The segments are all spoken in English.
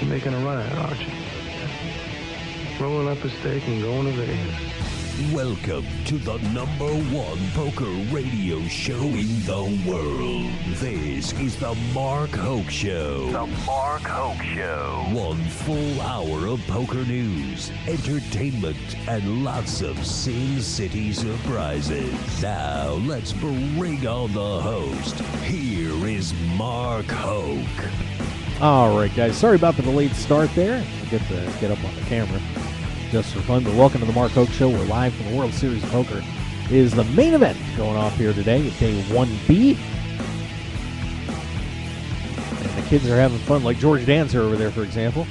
You're making a run at it, aren't you? Rolling up a stake and going to Vegas. Welcome to the #1 poker radio show in the world. This is the Mark Hoke Show. The Mark Hoke Show. 1 full hour of poker news, entertainment, and lots of Sin City surprises. Now let's bring on the host. Here is Mark Hoke. All right, guys. Sorry about the delayed start there. I'll get up on the camera just for fun. But welcome to the Mark Hoke Show. We're live from the World Series of Poker. It is the main event going off here today at day 1B. And the kids are having fun, like George Dancer over there, for example.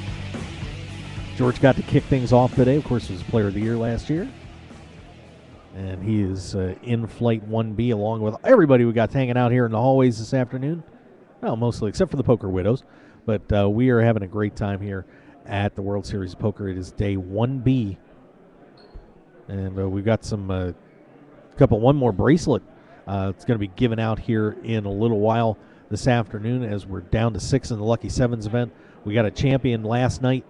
George got to kick things off today. Of course, he was Player of the Year last year. And he is in Flight 1B along with everybody we got hanging out here in the hallways this afternoon. Well, mostly, except for the Poker Widows. But we are having a great time here at the World Series of Poker. It is day 1B. And we've got one more bracelet. It's going to be given out here in a little while this afternoon as we're down to 6 in the Lucky Sevens event. We got a champion last night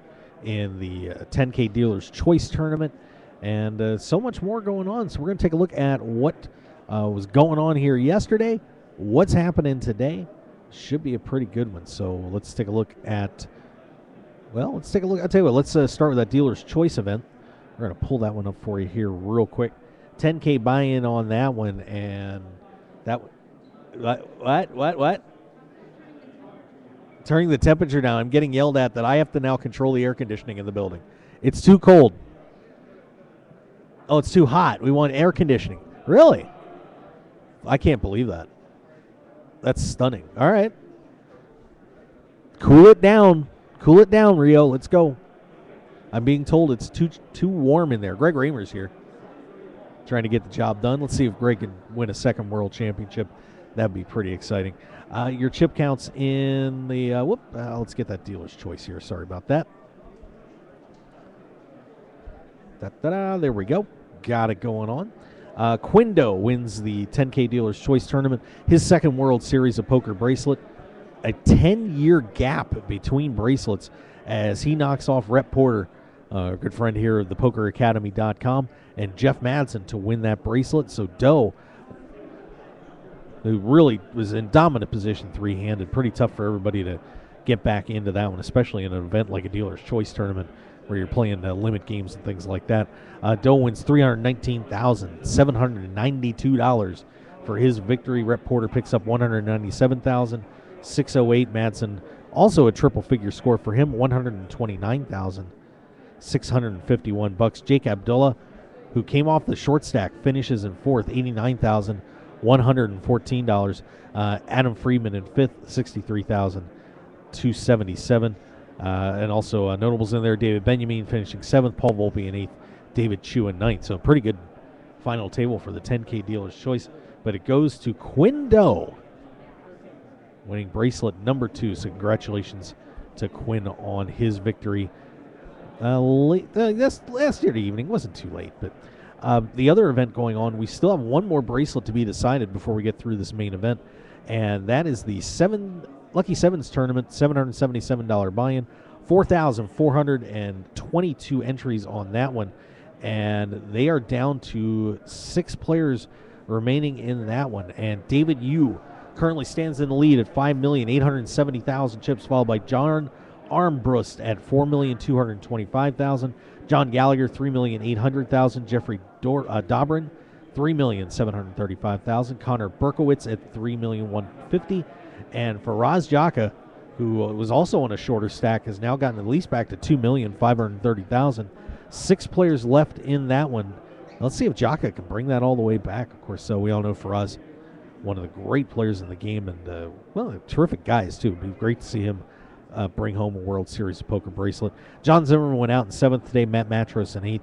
in the 10K Dealer's Choice Tournament. And so much more going on. So we're going to take a look at what was going on here yesterday, what's happening today. Should be a pretty good one. So let's take a look at... Well, let's take a look. I'll tell you what, let's start with that Dealer's Choice event. We're going to pull that one up for you here real quick. 10K buy-in on that one, and that... What? Turning the temperature down. I'm getting yelled at that I have to now control the air conditioning in the building. It's too cold. Oh, it's too hot. We want air conditioning. Really? I can't believe that. That's stunning. All right. Cool it down. Cool it down, Rio. Let's go. I'm being told it's too warm in there. Greg Raymer's here, trying to get the job done. Let's see if Greg can win a second world championship. That'd be pretty exciting. Your chip counts in the let's get that Dealer's Choice here. Sorry about that. There we go. Got it going on. Quindo wins the 10K Dealer's Choice Tournament. His second World Series of Poker bracelet. A 10-year gap between bracelets as he knocks off Rhett Porter, a good friend here at thepokeracademy.com, and Jeff Madsen to win that bracelet. So Doe, who really was in dominant position three-handed, pretty tough for everybody to get back into that one, especially in an event like a Dealer's Choice Tournament where you're playing limit games and things like that. Doe wins $319,792 for his victory. Rhett Porter picks up $197,608. Madsen, also a triple figure score for him, $129,651. Jake Abdullah, who came off the short stack, finishes in fourth, $89,114. Adam Friedman in fifth, $63,277. And also notables in there, David Benjamin finishing seventh, Paul Volpe in eighth, David Chu in ninth. So a pretty good final table for the 10K Dealer's Choice. But it goes to Quindo, winning bracelet number 2. So congratulations to Quinn on his victory. Last year evening wasn't too late, but the other event going on, we still have one more bracelet to be decided before we get through this main event, and that is the Lucky Sevens tournament, $777 buy-in, 4,422 entries on that one, and they are down to 6 players remaining in that one, and David Yu currently stands in the lead at 5,870,000 chips, followed by John Armbrust at 4,225,000. John Gallagher, 3,800,000. Jeffrey Dobrin, 3,735,000. Connor Berkowitz at 3,150,000. And Faraz Jaka, who was also on a shorter stack, has now gotten at least back to 2,530,000. 6 players left in that one. Let's see if Jaka can bring that all the way back. Of course, so we all know Faraz, one of the great players in the game, and terrific guys too. It'd be great to see him bring home a World Series of Poker bracelet. John Zimmerman went out in 7th today, Matt Matros in 8th,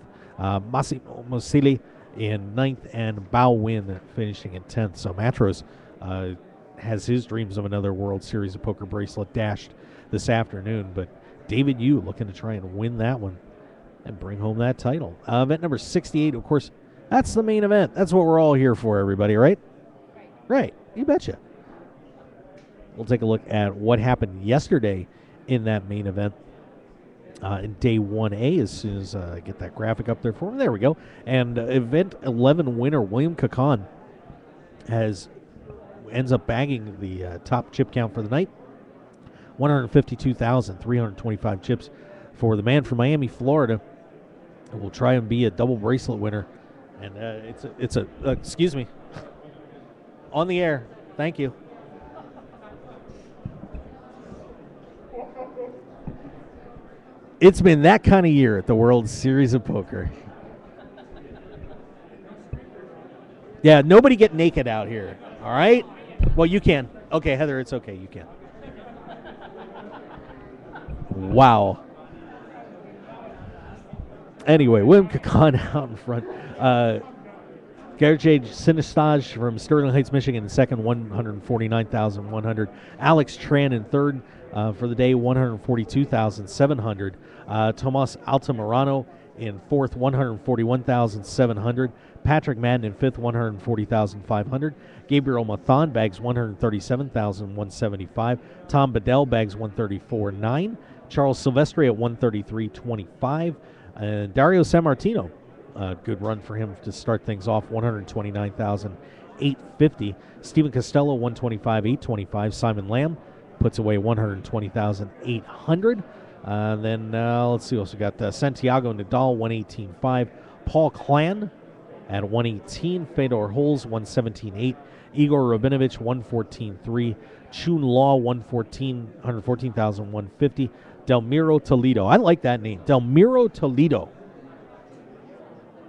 Massimo Mosili in 9th, and Bao Win finishing in 10th. So Matros has his dreams of another World Series of Poker bracelet dashed this afternoon, but David Yu looking to try and win that one and bring home that title. Event number 68, of course, that's the main event. That's what we're all here for, everybody, right? Right. You betcha. We'll take a look at what happened yesterday in that main event. in day 1A as soon as I get that graphic up there for him. There we go. And event 11 winner William Kakan ends up bagging the top chip count for the night. 152,325 chips for the man from Miami, Florida. Will try and be a double bracelet winner. And it's a excuse me. On the air. Thank you. It's been that kind of year at the World Series of Poker. Yeah, nobody get naked out here. All right? Well, you can. Okay, Heather, it's okay. You can. Wow. Anyway, William Kakan out in front. Gertrude Sinistage from Sterling Heights, Michigan in second, 149,100. Alex Tran in third for the day, 142,700. Tomas Altamirano in fourth, 141,700. Patrick Madden in fifth, 140,500. Gabriel Mathan bags 137,175. Tom Bedell bags 134.9. Charles Silvestri at 133.25. And Dario Sammartino, good run for him to start things off, 129,850. Stephen Costello, 125,825. Simon Lamb puts away 120,800. Then let's see, also got Santiago Nadal, 118.5. Paul Klan at 118. Fedor Holes, 117.8. Igor Rabinovich, 114.3. Chun Law, 114,150. Delmiro Toledo. I like that name. Delmiro Toledo.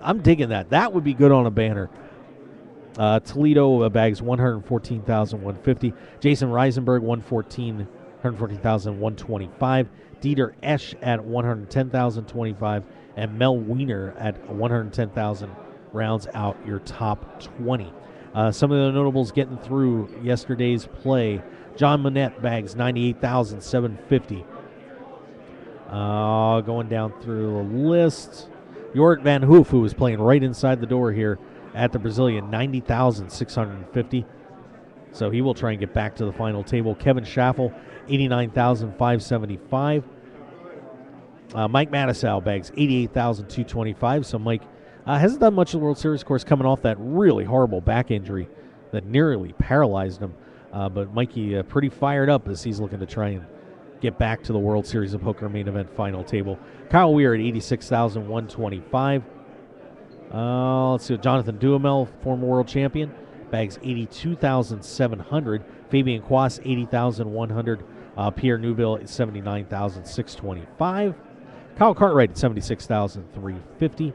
I'm digging that. That would be good on a banner. Toledo bags 114,150. Jason Reisenberg, 114,125. Dieter Esch at 110,025. And Mel Wiener at 110,000 rounds out your top 20. Some of the notables getting through yesterday's play. John Monette bags 98,750. Going down through the list. Jorrit Van Hoof, who was playing right inside the door here at the Brazilian, 90,650. So he will try and get back to the final table. Kevin Schaffel, 89,575. Mike Mattisau bags 88,225. So Mike hasn't done much of the World Series, of course, coming off that really horrible back injury that nearly paralyzed him. But Mikey pretty fired up as he's looking to try and get back to the World Series of Poker main event final table. Kyle Weir at 86,125. Let's see. Jonathan Duhamel, former world champion, bags 82,700. Fabian Quas, 80,100. Pierre Neuville, 79,625. Kyle Cartwright at 76,350.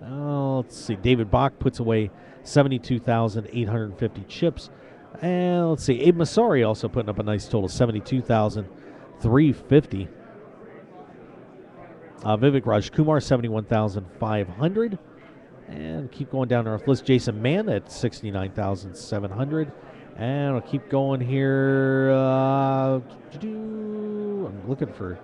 Let's see. David Bach puts away 72,850 chips. And let's see, Abe Masari also putting up a nice total, 72,350. Vivek Rajkumar, 71,500. And keep going down our list. Jason Mann at 69,700. And I'll keep going here. I'm looking for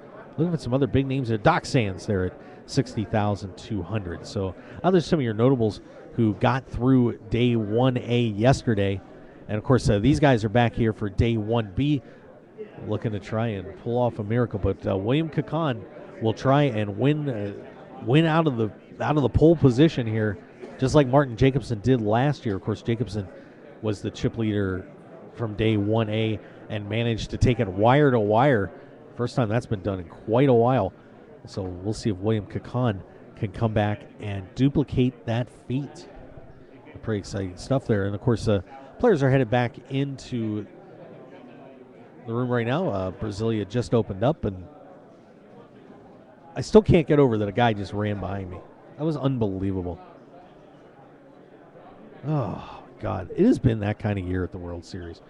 some other big names there. Doc Sands there at 60,200. So there's some of your notables who got through day 1A yesterday. And, of course, these guys are back here for day 1B, looking to try and pull off a miracle. But William Kakan will try and win out of the pole position here, just like Martin Jacobson did last year. Of course, Jacobson was the chip leader from day 1A and managed to take it wire to wire. First time that's been done in quite a while. So we'll see if William Kakan can come back and duplicate that feat. Pretty exciting stuff there. And, of course, players are headed back into the room right now. Brasilia just opened up, and I still can't get over that a guy just ran behind me. That was unbelievable. Oh, God. It has been that kind of year at the World Series.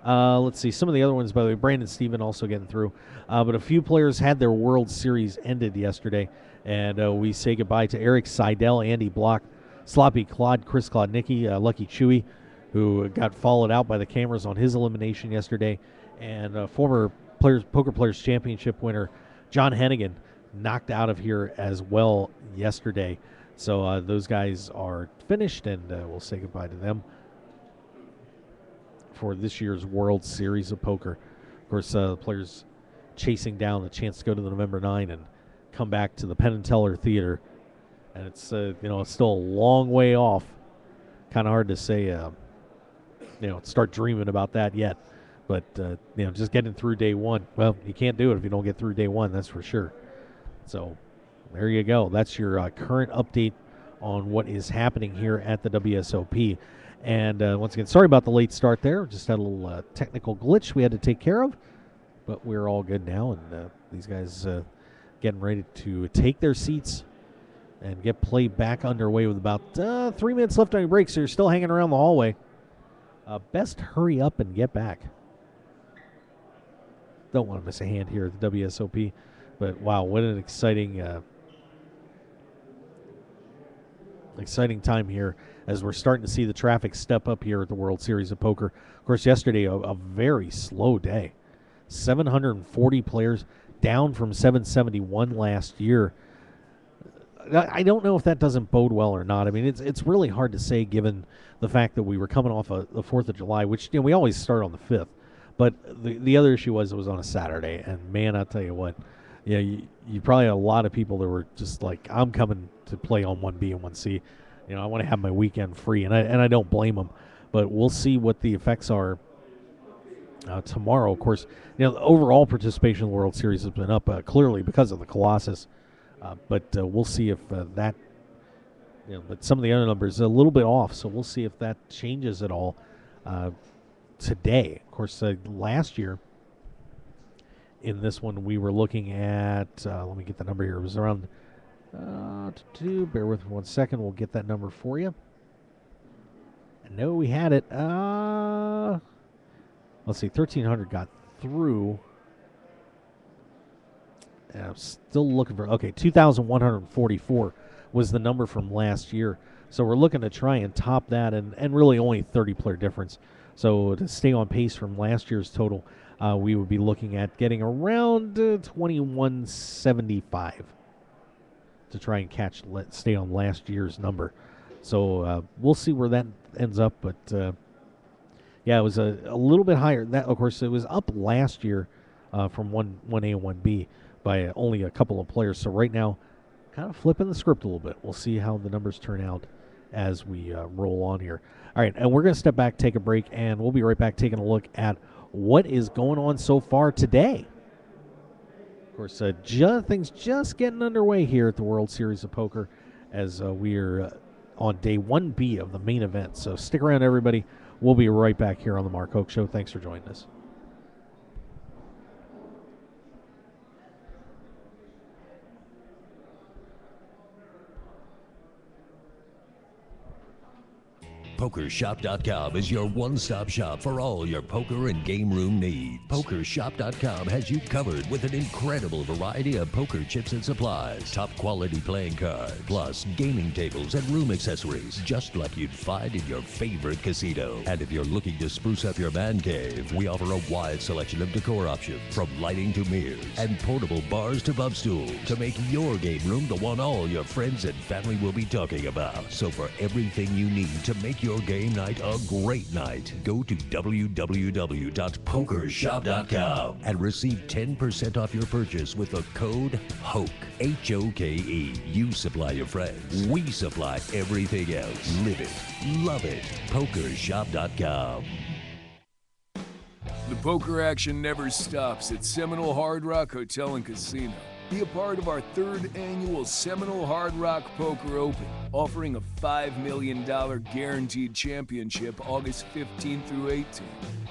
Let's see. Some of the other ones, by the way, Brandon Steven also getting through. But a few players had their World Series ended yesterday, and we say goodbye to Eric Seidel, Andy Block, Sloppy Claude, Chris Klodnicki, Lucky Chewy, who got followed out by the cameras on his elimination yesterday, and former Poker Players Championship winner John Hennigan knocked out of here as well yesterday. So those guys are finished, and we'll say goodbye to them for this year's World Series of Poker. Of course, players chasing down the chance to go to the November 9 and come back to the Penn and Teller Theater. And it's it's still a long way off. Kind of hard to say, start dreaming about that yet. But just getting through day one. Well, you can't do it if you don't get through day one. That's for sure. So there you go. That's your current update on what is happening here at the WSOP. And once again, sorry about the late start there. Just had a little technical glitch we had to take care of. But we're all good now. And these guys getting ready to take their seats and get play back underway with about 3 minutes left on your break. So you're still hanging around the hallway. Best hurry up and get back. Don't want to miss a hand here at the WSOP. But, wow, what an exciting time here as we're starting to see the traffic step up here at the World Series of Poker. Of course, yesterday, a very slow day. 740 players, down from 771 last year. I don't know if that doesn't bode well or not. I mean, it's really hard to say given the fact that we were coming off the 4th of July, which we always start on the 5th. But the other issue was it was on a Saturday, and man, I'll tell you what, you probably had a lot of people that were just like, I'm coming to play on 1B and 1C. I want to have my weekend free, and I don't blame them. But we'll see what the effects are tomorrow. Of course, the overall participation in the World Series has been up clearly because of the Colossus. But we'll see if that, but some of the other numbers are a little bit off, so we'll see if that changes at all today. Of course, last year in this one, we were looking at, let me get the number here. It was around, bear with me 1 second. We'll get that number for you. I know we had it. Let's see, 1,300 got through. I'm still looking for, 2,144 was the number from last year. So we're looking to try and top that, and really only 30-player difference. So to stay on pace from last year's total, we would be looking at getting around 2,175 to try and stay on last year's number. So we'll see where that ends up. But, it was a little bit higher. That, of course, it was up last year from 1A and 1B by only a couple of players. So right now, kind of flipping the script a little bit. We'll see how the numbers turn out as we roll on here. All right, and we're going to step back, take a break, and we'll be right back taking a look at what is going on so far today. Of course, things just getting underway here at the World Series of Poker as we're on day 1B of the main event. So stick around, everybody. We'll be right back here on the Mark Hoke Show. Thanks for joining us. PokerShop.com is your one-stop shop for all your poker and game room needs. PokerShop.com has you covered with an incredible variety of poker chips and supplies, top-quality playing cards, plus gaming tables and room accessories, just like you'd find in your favorite casino. And if you're looking to spruce up your man cave, we offer a wide selection of decor options, from lighting to mirrors and portable bars to bump stools, to make your game room the one all your friends and family will be talking about. So for everything you need to make your game night a great night, go to www.pokershop.com and receive 10% off your purchase with the code HOKE, H-O-K-E. You supply your friends, we supply everything else. Live it, love it. Pokershop.com. The poker action never stops at Seminole Hard Rock Hotel and Casino. Be a part of our 3rd annual Seminole Hard Rock Poker Open, offering a $5 million guaranteed championship August 15th through 18th.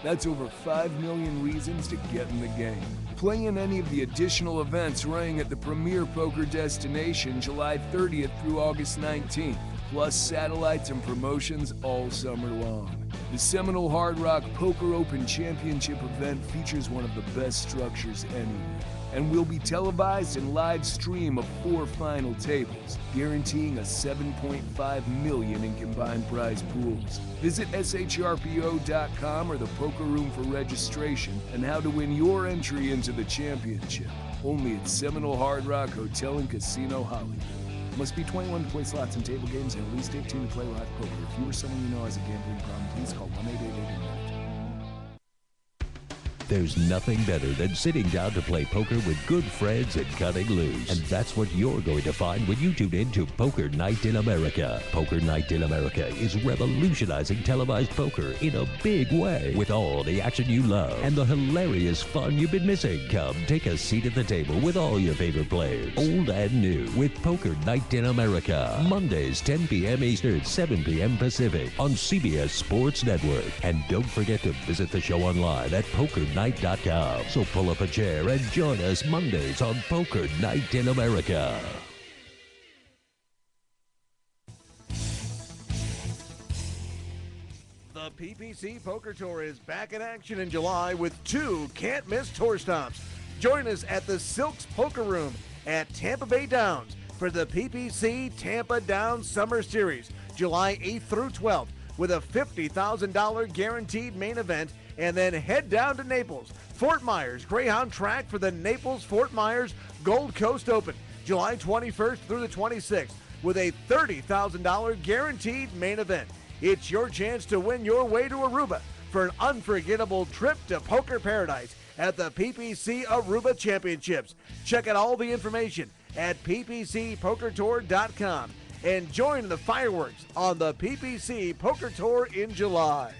That's over 5 million reasons to get in the game. Play in any of the additional events running at the premier poker destination July 30th through August 19th, plus satellites and promotions all summer long. The Seminole Hard Rock Poker Open Championship event features one of the best structures anywhere, and will be televised and live stream of 4 final tables, guaranteeing a $7.5 million in combined prize pools. Visit shrpo.com or the Poker Room for registration and how to win your entry into the championship. Only at Seminole Hard Rock Hotel and Casino, Hollywood. Must be 21 to play slots and table games and at least 18 to play live poker. If you or someone you know has a gambling problem, please call 1-888-NET. There's nothing better than sitting down to play poker with good friends and cutting loose. And that's what you're going to find when you tune in to Poker Night in America. Poker Night in America is revolutionizing televised poker in a big way, with all the action you love and the hilarious fun you've been missing. Come take a seat at the table with all your favorite players, old and new, with Poker Night in America. Mondays, 10 p.m. Eastern, 7 p.m. Pacific on CBS Sports Network. And don't forget to visit the show online at pokernight.com. So pull up a chair and join us Mondays on Poker Night in America. The PPC Poker Tour is back in action in July with 2 can't-miss tour stops. Join us at the Silks Poker Room at Tampa Bay Downs for the PPC Tampa Downs Summer Series, July 8th through 12th, with a $50,000 guaranteed main event, and then head down to Naples, Fort Myers Greyhound Track for the Naples-Fort Myers Gold Coast Open, July 21st through the 26th, with a $30,000 guaranteed main event. It's your chance to win your way to Aruba for an unforgettable trip to poker paradise at the PPC Aruba Championships. Check out all the information at ppcpokertour.com and join the fireworks on the PPC Poker Tour in July.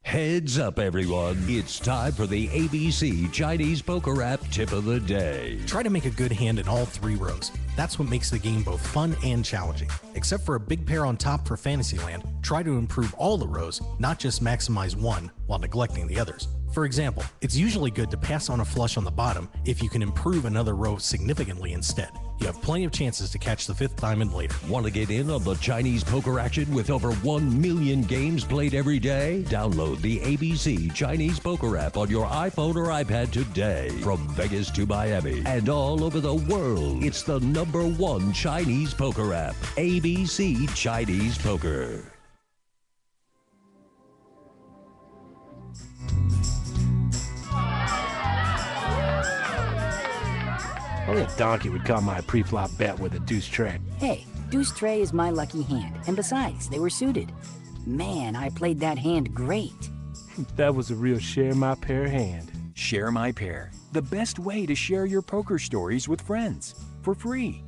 Heads up, everyone. It's time for the ABC Chinese Poker App Tip of the Day. Try to make a good hand in all 3 rows. That's what makes the game both fun and challenging. Except for a big pair on top for Fantasyland, try to improve all the rows, not just maximize one while neglecting the others. For example, it's usually good to pass on a flush on the bottom if you can improve another row significantly instead. You have plenty of chances to catch the 5th diamond later. Want to get in on the Chinese poker action with over 1 million games played every day? Download the ABC Chinese Poker app on your iPhone or iPad today. From Vegas to Miami and all over the world, it's the #1 Chinese poker app, ABC Chinese Poker. Only a donkey would call my pre-flop bet with a deuce tray. Hey, deuce tray is my lucky hand, and besides, they were suited. Man, I played that hand great. That was a real share my pair hand. Share My Pair, the best way to share your poker stories with friends, for free.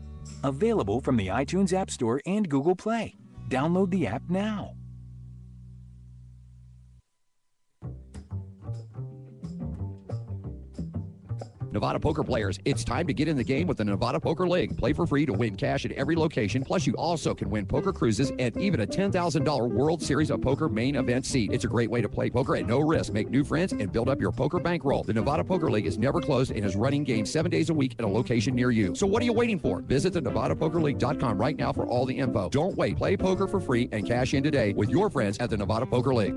Available from the iTunes App Store and Google Play. Download the app now. Nevada poker players, it's time to get in the game with the Nevada Poker League. Play for free to win cash at every location. Plus, you also can win poker cruises and even a $10,000 World Series of Poker main event seat. It's a great way to play poker at no risk, make new friends, and build up your poker bankroll. The Nevada Poker League is never closed and is running games 7 days a week at a location near you. So what are you waiting for? Visit the NevadaPokerLeague.com right now for all the info. Don't wait. Play poker for free and cash in today with your friends at the Nevada Poker League.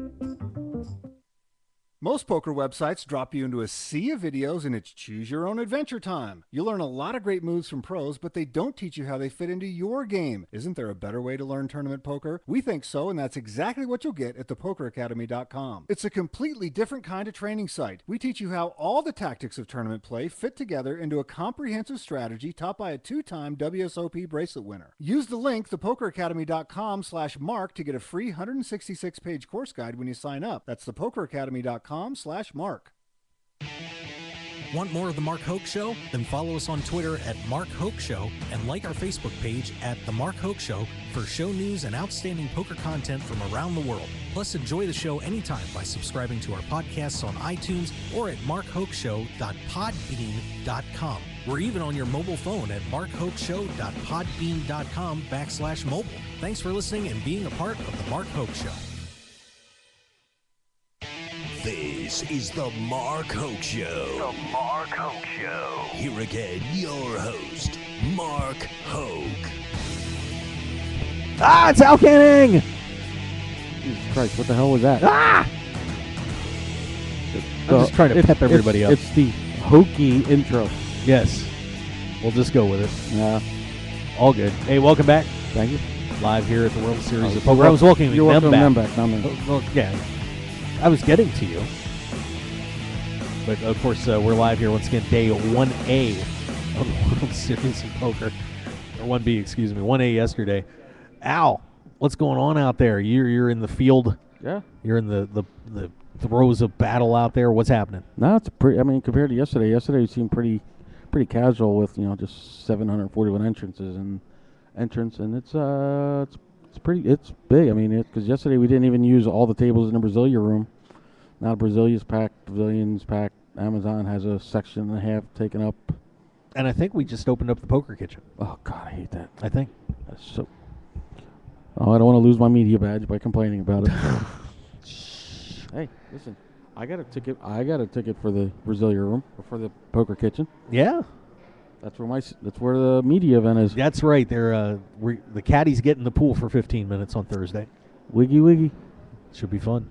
Most poker websites drop you into a sea of videos and it's choose your own adventure time. You'll learn a lot of great moves from pros, but they don't teach you how they fit into your game. Isn't there a better way to learn tournament poker? We think so, and that's exactly what you'll get at thepokeracademy.com. It's a completely different kind of training site. We teach you how all the tactics of tournament play fit together into a comprehensive strategy taught by a 2-time WSOP bracelet winner. Use the link thepokeracademy.com/mark to get a free 166-page course guide when you sign up. That's thepokeracademy.com/mark. Want more of The Mark Hoke Show? Then follow us on Twitter at Mark Hoke Show and like our Facebook page at The Mark Hoke Show for show news and outstanding poker content from around the world. Plus, enjoy the show anytime by subscribing to our podcasts on iTunes or at markhokeshow.podbean.com. We're even on your mobile phone at markhokeshow.podbean.com/mobile. Thanks for listening and being a part of The Mark Hoke Show. This is the Mark Hoke Show. The Mark Hoke Show. Here again, your host, Mark Hoke. Ah, it's Al Canning! Jesus Christ, what the hell was that? Ah! I'm just trying to pep everybody up. It's the hokey intro. Yes. We'll just go with it. Yeah. All good. Hey, welcome back. Thank you. Live here at the World Series of Poker. I was welcoming them back. Not me. Well, yeah. I was getting to you. But, of course, we're live here once again, day 1A of the World Series of Poker. Or 1B, excuse me. 1A yesterday. Al, what's going on out there? You're in the field Yeah. You're in the throes of battle out there. What's happening? No, it's pretty. I mean, compared to yesterday, yesterday seemed pretty casual with just 741 entrances and it's big. I mean, because yesterday we didn't even use all the tables in the Brasilia room. Now Brasilia's packed, Pavilion's packed. Amazon has a section and a half taken up. And I think we just opened up the poker kitchen. Oh God, I hate that. I think that's so. Oh, I don't want to lose my media badge by complaining about it. Hey, listen, I got a ticket. I got a ticket for the Brasilia room or for the poker kitchen. Yeah, that's where the media event is. That's right. They're the caddies get in the pool for 15 minutes on Thursday. Wiggy wiggy. Should be fun.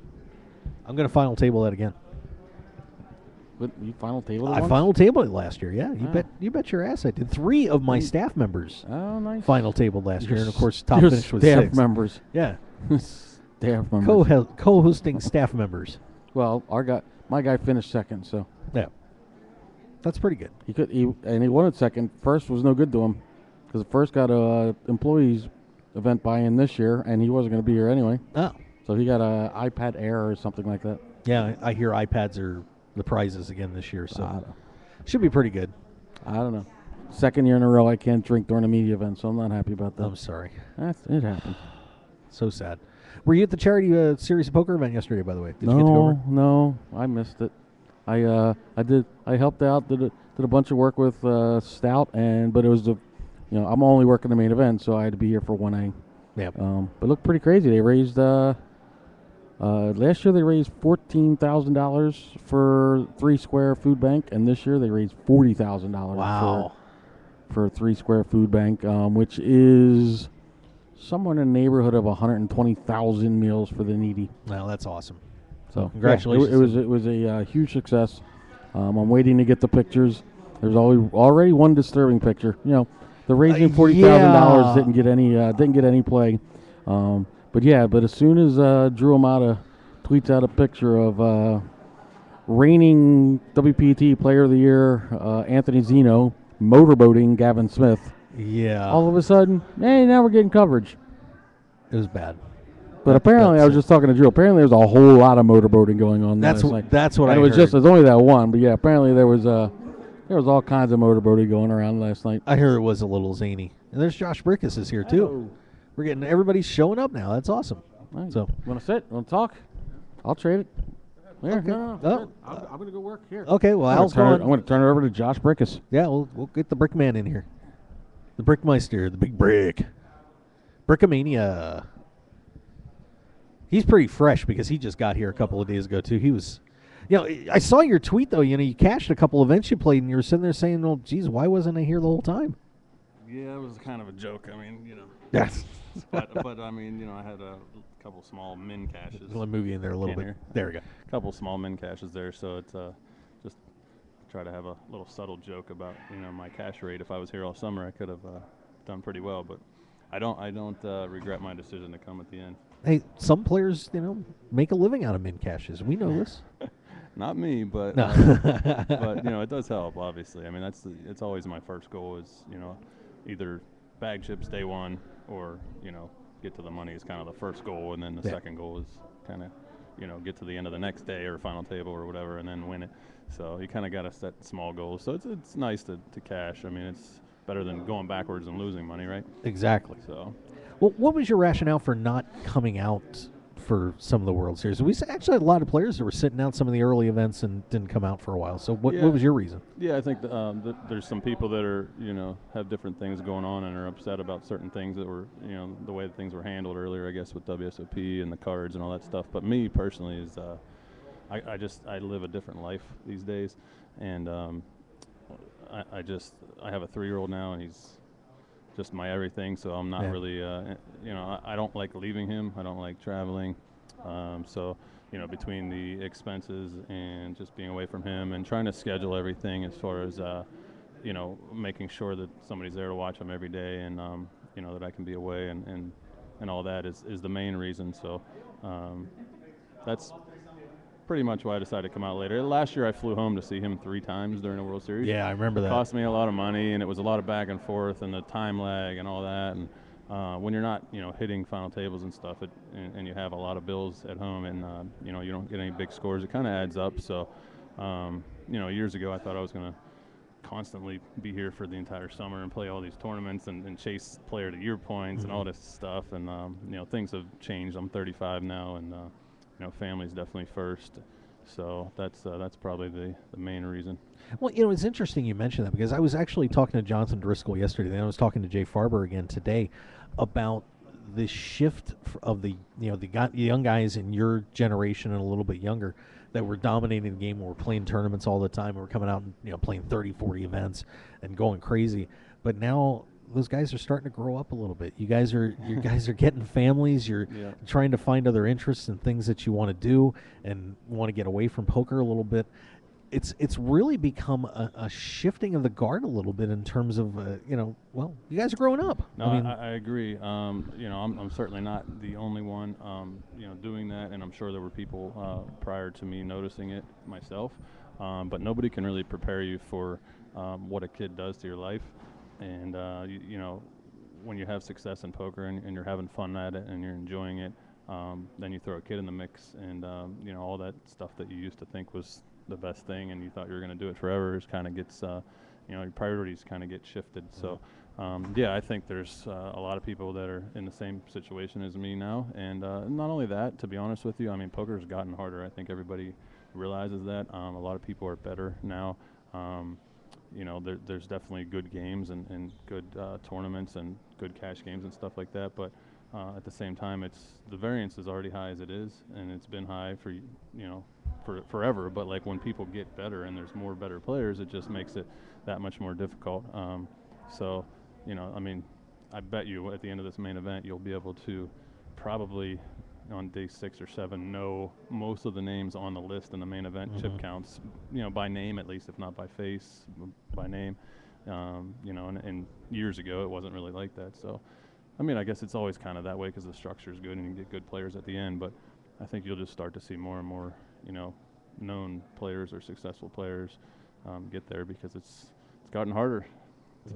I'm going to final table that again. But you final table it I once? final tabled it last year. Yeah, you bet your ass I did. 3 of my staff members. Oh, nice. Final tabled last year, and of course top your finish was staff 6. members. Yeah, staff members. Co-hosting staff members. Well, my guy finished second, so yeah, that's pretty good. He wanted second. First was no good to him because the first got a employees event buy-in this year, and he wasn't going to be here anyway. Oh, so he got a iPad Air or something like that. Yeah, I hear iPads are the prizes again this year, so should be pretty good. I don't know. Second year in a row I can't drink during a media event, so I'm not happy about that. I'm sorry. It happened. So sad. Were you at the charity series of poker event yesterday, by the way? Did you get to go over? No, I missed it. I helped out, did a bunch of work with Stout, but it was I'm only working the main event, so I had to be here for 1A. Yeah. But it looked pretty crazy. They raised last year they raised $14,000 for 3 Square Food Bank, and this year they raised $40,000. Wow. For 3 Square Food Bank, which is somewhere in the neighborhood of 120,000 meals for the needy. Well, that's awesome. So congratulations. It was a huge success. I'm waiting to get the pictures. There's already one disturbing picture. The raising $40,000 didn't get any play. But as soon as Drew Amata tweets out a picture of reigning WPT Player of the Year Anthony Zeno motorboating Gavin Smith. Yeah. All of a sudden, hey, now we're getting coverage. It was bad. But apparently, I was just talking to Drew. Apparently, there's a whole lot of motorboating going on. That's what I heard. There's only that one, but yeah, apparently there was all kinds of motorboating going around last night. I heard it was a little zany. And there's Josh Brickus is here too. We're getting everybody's showing up now. That's awesome. Right. So, want to sit? Want to talk? I'll trade it. Here, okay. No. I'm going to go work here. Okay, well, I'm going to turn it over to Josh Brickus. Yeah, we'll get the Brickman in here. The Brickmeister, the big brick. Brickamania. He's pretty fresh because he just got here a couple of days ago, too. He was, I saw your tweet, though. You cashed a couple events you played, and you were sitting there saying, well, geez, why wasn't I here the whole time? Yeah, it was kind of a joke. I mean, Yes. but I mean, I had a couple small min caches. Let me move you in there a little bit. There we go. A couple small min caches there, so it's just try to have a little subtle joke about my cash rate. If I was here all summer, I could have done pretty well, but I don't regret my decision to come at the end. Hey, some players make a living out of min caches. We know this. Not me, but no. But it does help. Obviously, I mean it's always my first goal is either bag chips day one or get to the money is kind of the first goal, and then the second goal is kind of get to the end of the next day or final table or whatever, and then win it. So you kind of got to set small goals. So it's nice to cash. I mean, it's better than going backwards and losing money, right? Exactly. So, well, what was your rationale for not coming out for some of the World Series? We actually had a lot of players that were sitting out some of the early events and didn't come out for a while. So what was your reason? Yeah, I think there's some people that are have different things going on and are upset about certain things that were the way that things were handled earlier, I guess, with WSOP and the cards and all that stuff. But me personally is I live a different life these days, and I have a 3-year-old now, and he's just my everything. So I'm not really, I don't like leaving him. I don't like traveling. So between the expenses and just being away from him and trying to schedule everything as far as, making sure that somebody's there to watch him every day and, that I can be away and all that is the main reason. So that's pretty much why I decided to come out later. Last year I flew home to see him 3 times during the World Series. Yeah, I remember that. It cost me a lot of money, and it was a lot of back and forth and the time lag and all that. And when you're not, hitting final tables and stuff, and you have a lot of bills at home, and you don't get any big scores, it kind of adds up. So, years ago I thought I was going to constantly be here for the entire summer and play all these tournaments and chase player of the year points and all this stuff. And things have changed. I'm 35 now, and family's definitely first. So that's probably the main reason. Well, it's interesting you mentioned that, because I was actually talking to Johnson Driscoll yesterday, and I was talking to Jay Farber again today about the shift of the young guys in your generation and a little bit younger that were dominating the game. We're playing tournaments all the time. We're coming out and playing 30, 40 events and going crazy. But now those guys are starting to grow up a little bit. You guys are getting families. You're trying to find other interests and things that you want to do and want to get away from poker a little bit. It's really become a shifting of the guard a little bit in terms of you guys are growing up. No, I agree. I'm certainly not the only one doing that, and I'm sure there were people prior to me noticing it myself. But nobody can really prepare you for what a kid does to your life, and when you have success in poker and you're having fun at it and you're enjoying it, then you throw a kid in the mix, and all that stuff that you used to think was the best thing and you thought you were going to do it forever kind of gets your priorities kind of get shifted. So I think there's a lot of people that are in the same situation as me now, and not only that, to be honest with you, I mean, poker's gotten harder. I think everybody realizes that. A lot of people are better now. There's definitely good games and good tournaments and good cash games and stuff like that, but at the same time, the variance is already high as it is, and it's been high for forever. But like when people get better and there's more better players, it just makes it that much more difficult. I bet you at the end of this main event, you'll be able to probably on day 6 or 7 know most of the names on the list in the main event chip counts, by name at least, if not by face, by name. And years ago it wasn't really like that. So. I guess it's always kind of that way because the structure is good and you get good players at the end. But I think you'll just start to see more and more, known players or successful players get there because it's gotten harder.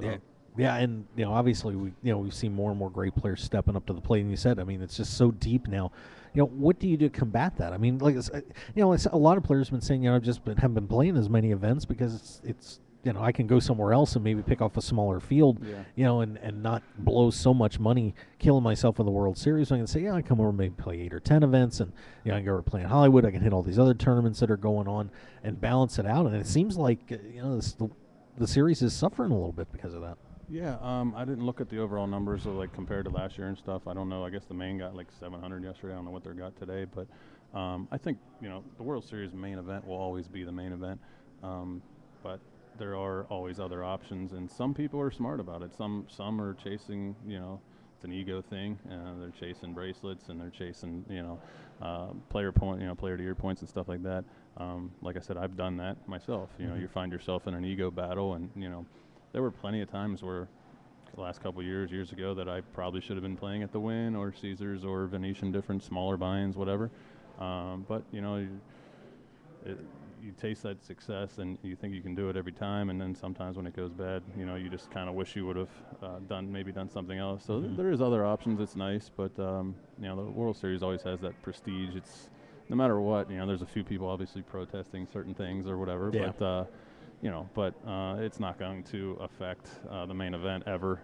So. Yeah, and obviously we've seen more and more great players stepping up to the plate. And you said, it's just so deep now. What do you do to combat that? A lot of players have been saying, haven't been playing as many events because it's. I can go somewhere else and maybe pick off a smaller field, and not blow so much money killing myself with the World Series. So I can say, I come over and maybe play 8 or 10 events, and I can go over play in Hollywood. I can hit all these other tournaments that are going on and balance it out. And it seems like the series is suffering a little bit because of that. Yeah, I didn't look at the overall numbers of compared to last year and stuff. I don't know. I guess the main got 700 yesterday. I don't know what they got today, but I think the World Series main event will always be the main event, but there are always other options, and some people are smart about it. Some are chasing, it's an ego thing. They're chasing bracelets and they're chasing, player to year points and stuff like that. Like I said, I've done that myself. You find yourself in an ego battle, and there were plenty of times where the last couple years ago that I probably should have been playing at the Wynn or Caesars or Venetian, different smaller buy-ins, whatever. But you taste that success and you think you can do it every time, and then sometimes when it goes bad, you just kind of wish you would have done something else. So there is other options. It's nice, but the World Series always has that prestige. It's no matter what, there's a few people obviously protesting certain things or whatever, but it's not going to affect the main event ever.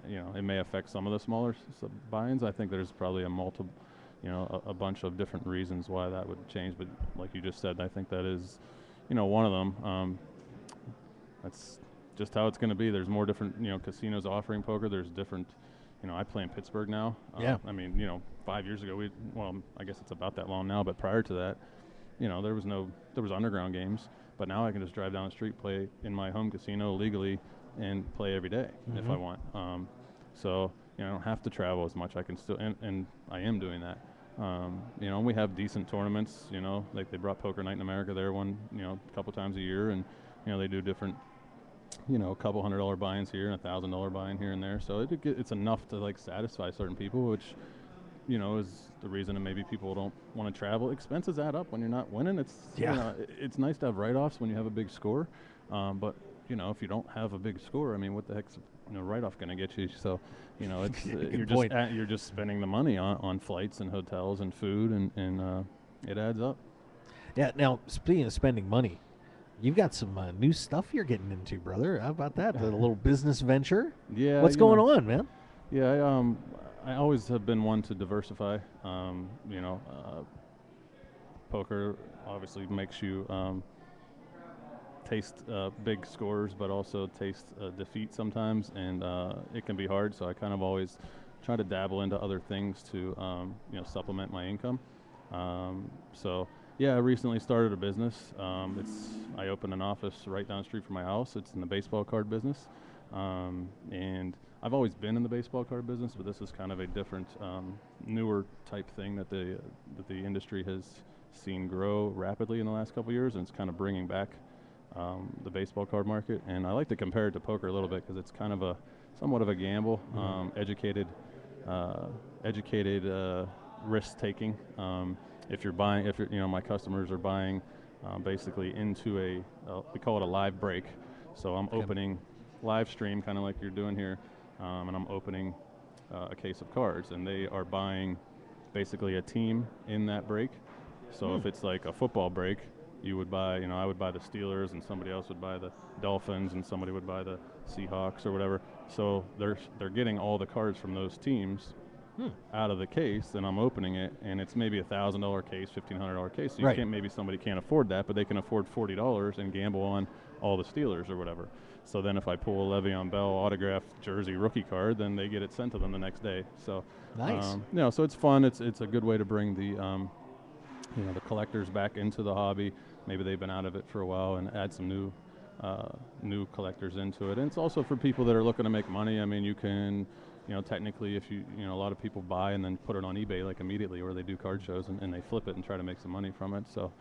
It may affect some of the smaller buy-ins. I think there's probably a bunch of different reasons why that would change, but like you just said, I think that is, one of them. That's just how it's going to be. There's more different, casinos offering poker. There's different, I play in Pittsburgh now. 5 years ago, I guess it's about that long now, but prior to that, there was underground games, but now I can just drive down the street, play in my home casino legally, and play every day if I want. So I don't have to travel as much. I can still, and I am doing that. And we have decent tournaments, like they brought Poker Night in America there a couple times a year, and, they do different, a couple $100 buy-ins here and $1,000 buy-in here and there. So it's enough to satisfy certain people, which, is the reason that maybe people don't want to travel. Expenses add up when you're not winning. It's nice to have write-offs when you have a big score. But, if you don't have a big score, what the heck's write-off going to get you? So, it's point. You're just spending the money on flights and hotels and food, and it adds up. Yeah. Now, speaking of spending money, you've got some new stuff you're getting into, brother. How about that? A little business venture. Yeah. What's going on, man? Yeah. I always have been one to diversify. Poker obviously makes you taste big scores, but also taste defeat sometimes, and it can be hard. So I kind of always try to dabble into other things to supplement my income. I recently started a business. I opened an office right down the street from my house. It's in the baseball card business, and I've always been in the baseball card business, but this is kind of a different, newer type thing that the industry has seen grow rapidly in the last couple of years, and it's kind of bringing back the baseball card market. And I like to compare it to poker a little bit because it's kind of somewhat of a gamble, educated risk taking. If you're my customers are buying basically into we call it a live break. So I'm opening live stream, kind of like you're doing here, and I'm opening a case of cards, and they are buying basically a team in that break. So if it's like a football break, you would buy, I would buy the Steelers, and somebody else would buy the Dolphins, and somebody would buy the Seahawks or whatever. So they're getting all the cards from those teams out of the case, and I'm opening it, and it's maybe $1,000 case, $1,500 case. So somebody can't afford that, but they can afford $40 and gamble on all the Steelers or whatever. So then if I pull a Le'Veon Bell autographed jersey rookie card, then they get it sent to them the next day. So nice. So it's fun. It's a good way to bring the the collectors back into the hobby. Maybe they've been out of it for a while, and add some new collectors into it. And it's also for people that are looking to make money. I mean, you can, technically, if a lot of people buy and then put it on eBay like immediately, or they do card shows and they flip it and try to make some money from it. So,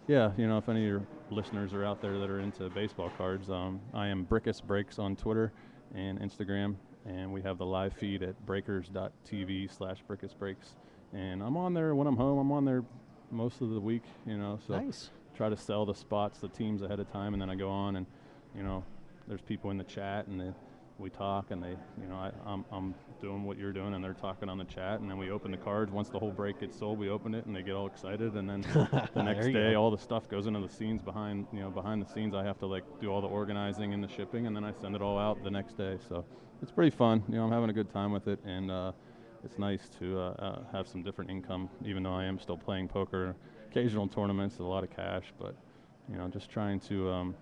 yeah, if any of your listeners are out there that are into baseball cards, I am Brickus Breaks on Twitter and Instagram, and we have the live feed at breakers.tv/Brickus Breaks. And I'm on there when I'm home. I'm on there most of the week, so nice. Try to sell the spots, the teams ahead of time, and then I go on and, there's people in the chat, and we talk, and I'm doing what you're doing, and they're talking on the chat, and then we open the cards. Once the whole break gets sold, we open it, and they get all excited, and then the next day, all the stuff goes into the scenes behind the scenes. I have to do all the organizing and the shipping, and then I send it all out the next day. So it's pretty fun. I'm having a good time with it, and it's nice to have some different income, even though I am still playing poker. Occasional tournaments, a lot of cash, but just trying to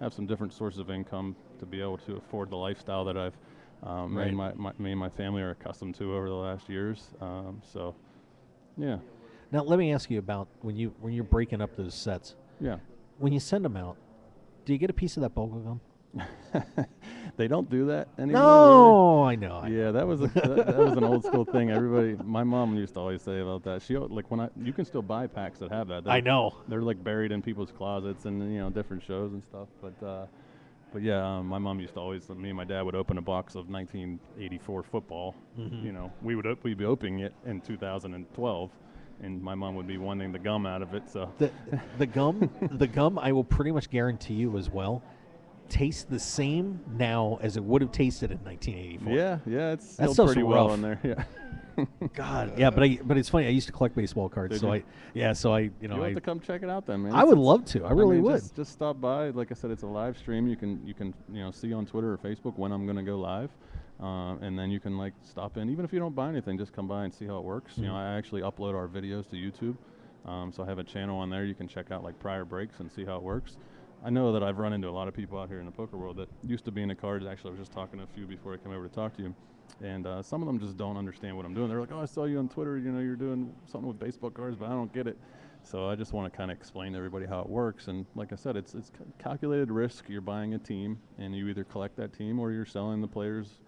have some different sources of income to be able to afford the lifestyle that I've me and my family are accustomed to over the last years. So, yeah. Now let me ask you about when you're breaking up those sets. Yeah. When you send them out, do you get a piece of that bubble gum? They don't do that anymore. No, really. I know. Yeah, that was an old school thing. My mom used to always say about that. You can still buy packs that have that. I know. They're buried in people's closets and different shows and stuff. But yeah, my mom used to always. Me and my dad would open a box of 1984 football. Mm-hmm. We'd be opening it in 2012. And my mom would be wanting the gum out of it. So the gum, I will pretty much guarantee you as well, tastes the same now as it would have tasted in 1984. Yeah, it's still pretty well in there. Yeah. God, yeah, but it's funny. I used to collect baseball cards, you have to come check it out then, man. I would love to. I really would. Just stop by. Like I said, it's a live stream. You can see on Twitter or Facebook when I'm going to go live. And then you can stop in, even if you don't buy anything, just come by and see how it works. Mm-hmm. I actually upload our videos to YouTube, so I have a channel on there. You can check out prior breaks and see how it works. I know that I've run into a lot of people out here in the poker world that used to be in the cards. Actually, I was just talking to a few before I came over to talk to you, and some of them just don't understand what I'm doing. They're like, "Oh, I saw you on Twitter. You're doing something with baseball cards, but I don't get it." So I just want to kind of explain to everybody how it works. And like I said, it's calculated risk. You're buying a team, and you either collect that team or you're selling the players.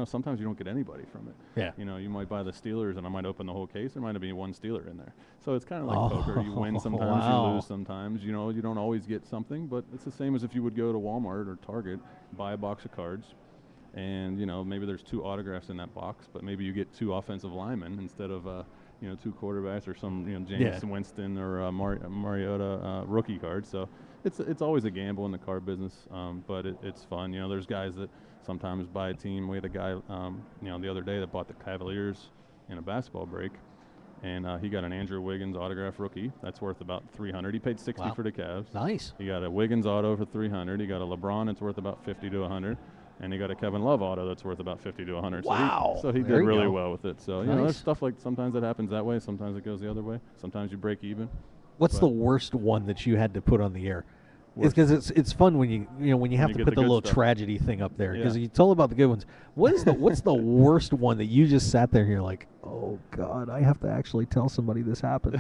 Sometimes you don't get anybody from it. Yeah. You might buy the Steelers, and I might open the whole case. There might be one Steeler in there. So it's kind of like poker. You win sometimes, you lose sometimes. You don't always get something, but it's the same as if you would go to Walmart or Target, buy a box of cards, and maybe there's 2 autographs in that box, but maybe you get 2 offensive linemen instead of two quarterbacks or some James Winston or Mariota rookie card. So it's always a gamble in the card business, but it's fun. There's guys that sometimes buy a team. We had a guy the other day that bought the Cavaliers in a basketball break, and he got an Andrew Wiggins autograph rookie. That's worth about $300. He paid $60 for the Cavs. Nice. He got a Wiggins auto for $300. He got a LeBron. It's worth about $50 to $100. And he got a Kevin Love auto that's worth about $50 to $100. Wow. So he did really well with it. So there's stuff like sometimes it happens that way. Sometimes it goes the other way. Sometimes you break even. What's the worst one that you had to put on the air? It's because it's fun when you have to put the little tragedy thing up there, because you told about the good ones. What's the worst one that you just sat there and you're like, oh God, I have to actually tell somebody this happened?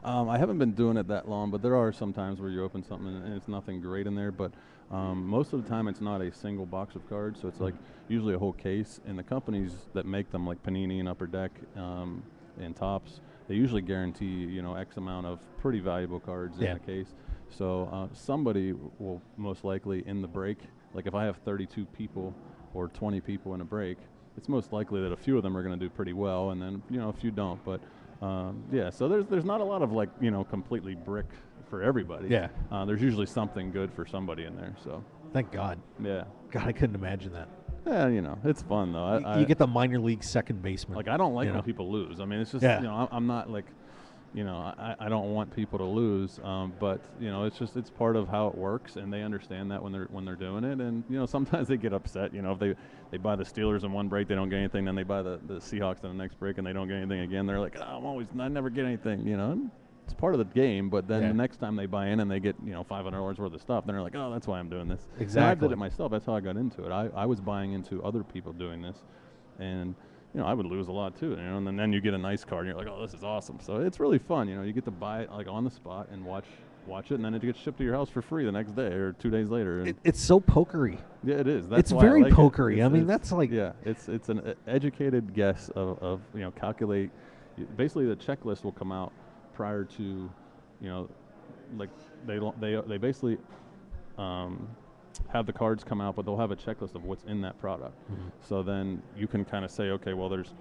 I haven't been doing it that long, but there are some times where you open something and it's nothing great in there. But most of the time it's not a single box of cards, so it's like usually a whole case. And the companies that make them, like Panini and Upper Deck and Topps, they usually guarantee X amount of pretty valuable cards in the case. So somebody will most likely in the break, like if I have 32 people or 20 people in a break, it's most likely that a few of them are going to do pretty well, and then a few don't. But so there's not a lot of completely brick for everybody. Yeah. There's usually something good for somebody in there. So thank God. Yeah. God, I couldn't imagine that. Yeah, it's fun though. You get the minor league second baseman. Like I don't like when people lose. I mean, it's just I'm not like. I don't want people to lose, but it's part of how it works, and they understand that when they're doing it, and sometimes they get upset. If they buy the Steelers in one break, they don't get anything, then they buy the Seahawks in the next break, and they don't get anything again. They're like, I never get anything. It's part of the game, but then the next time they buy in and they get $500 worth of stuff, then they're like, oh, that's why I'm doing this. Exactly. And I did it myself. That's how I got into it. I was buying into other people doing this, and I would lose a lot too, and then you get a nice card, and you're like, oh, this is awesome. So it's really fun, you get to buy it like on the spot and watch it, and then it gets shipped to your house for free the next day or 2 days later. It's so pokery. Yeah, it is. It's very pokery. I mean, that's like it's an educated guess of calculate. Basically, the checklist will come out prior to, like they basically. Have the cards come out, but they'll have a checklist of what's in that product. Mm-hmm. So then you can kind of say, okay, well, there's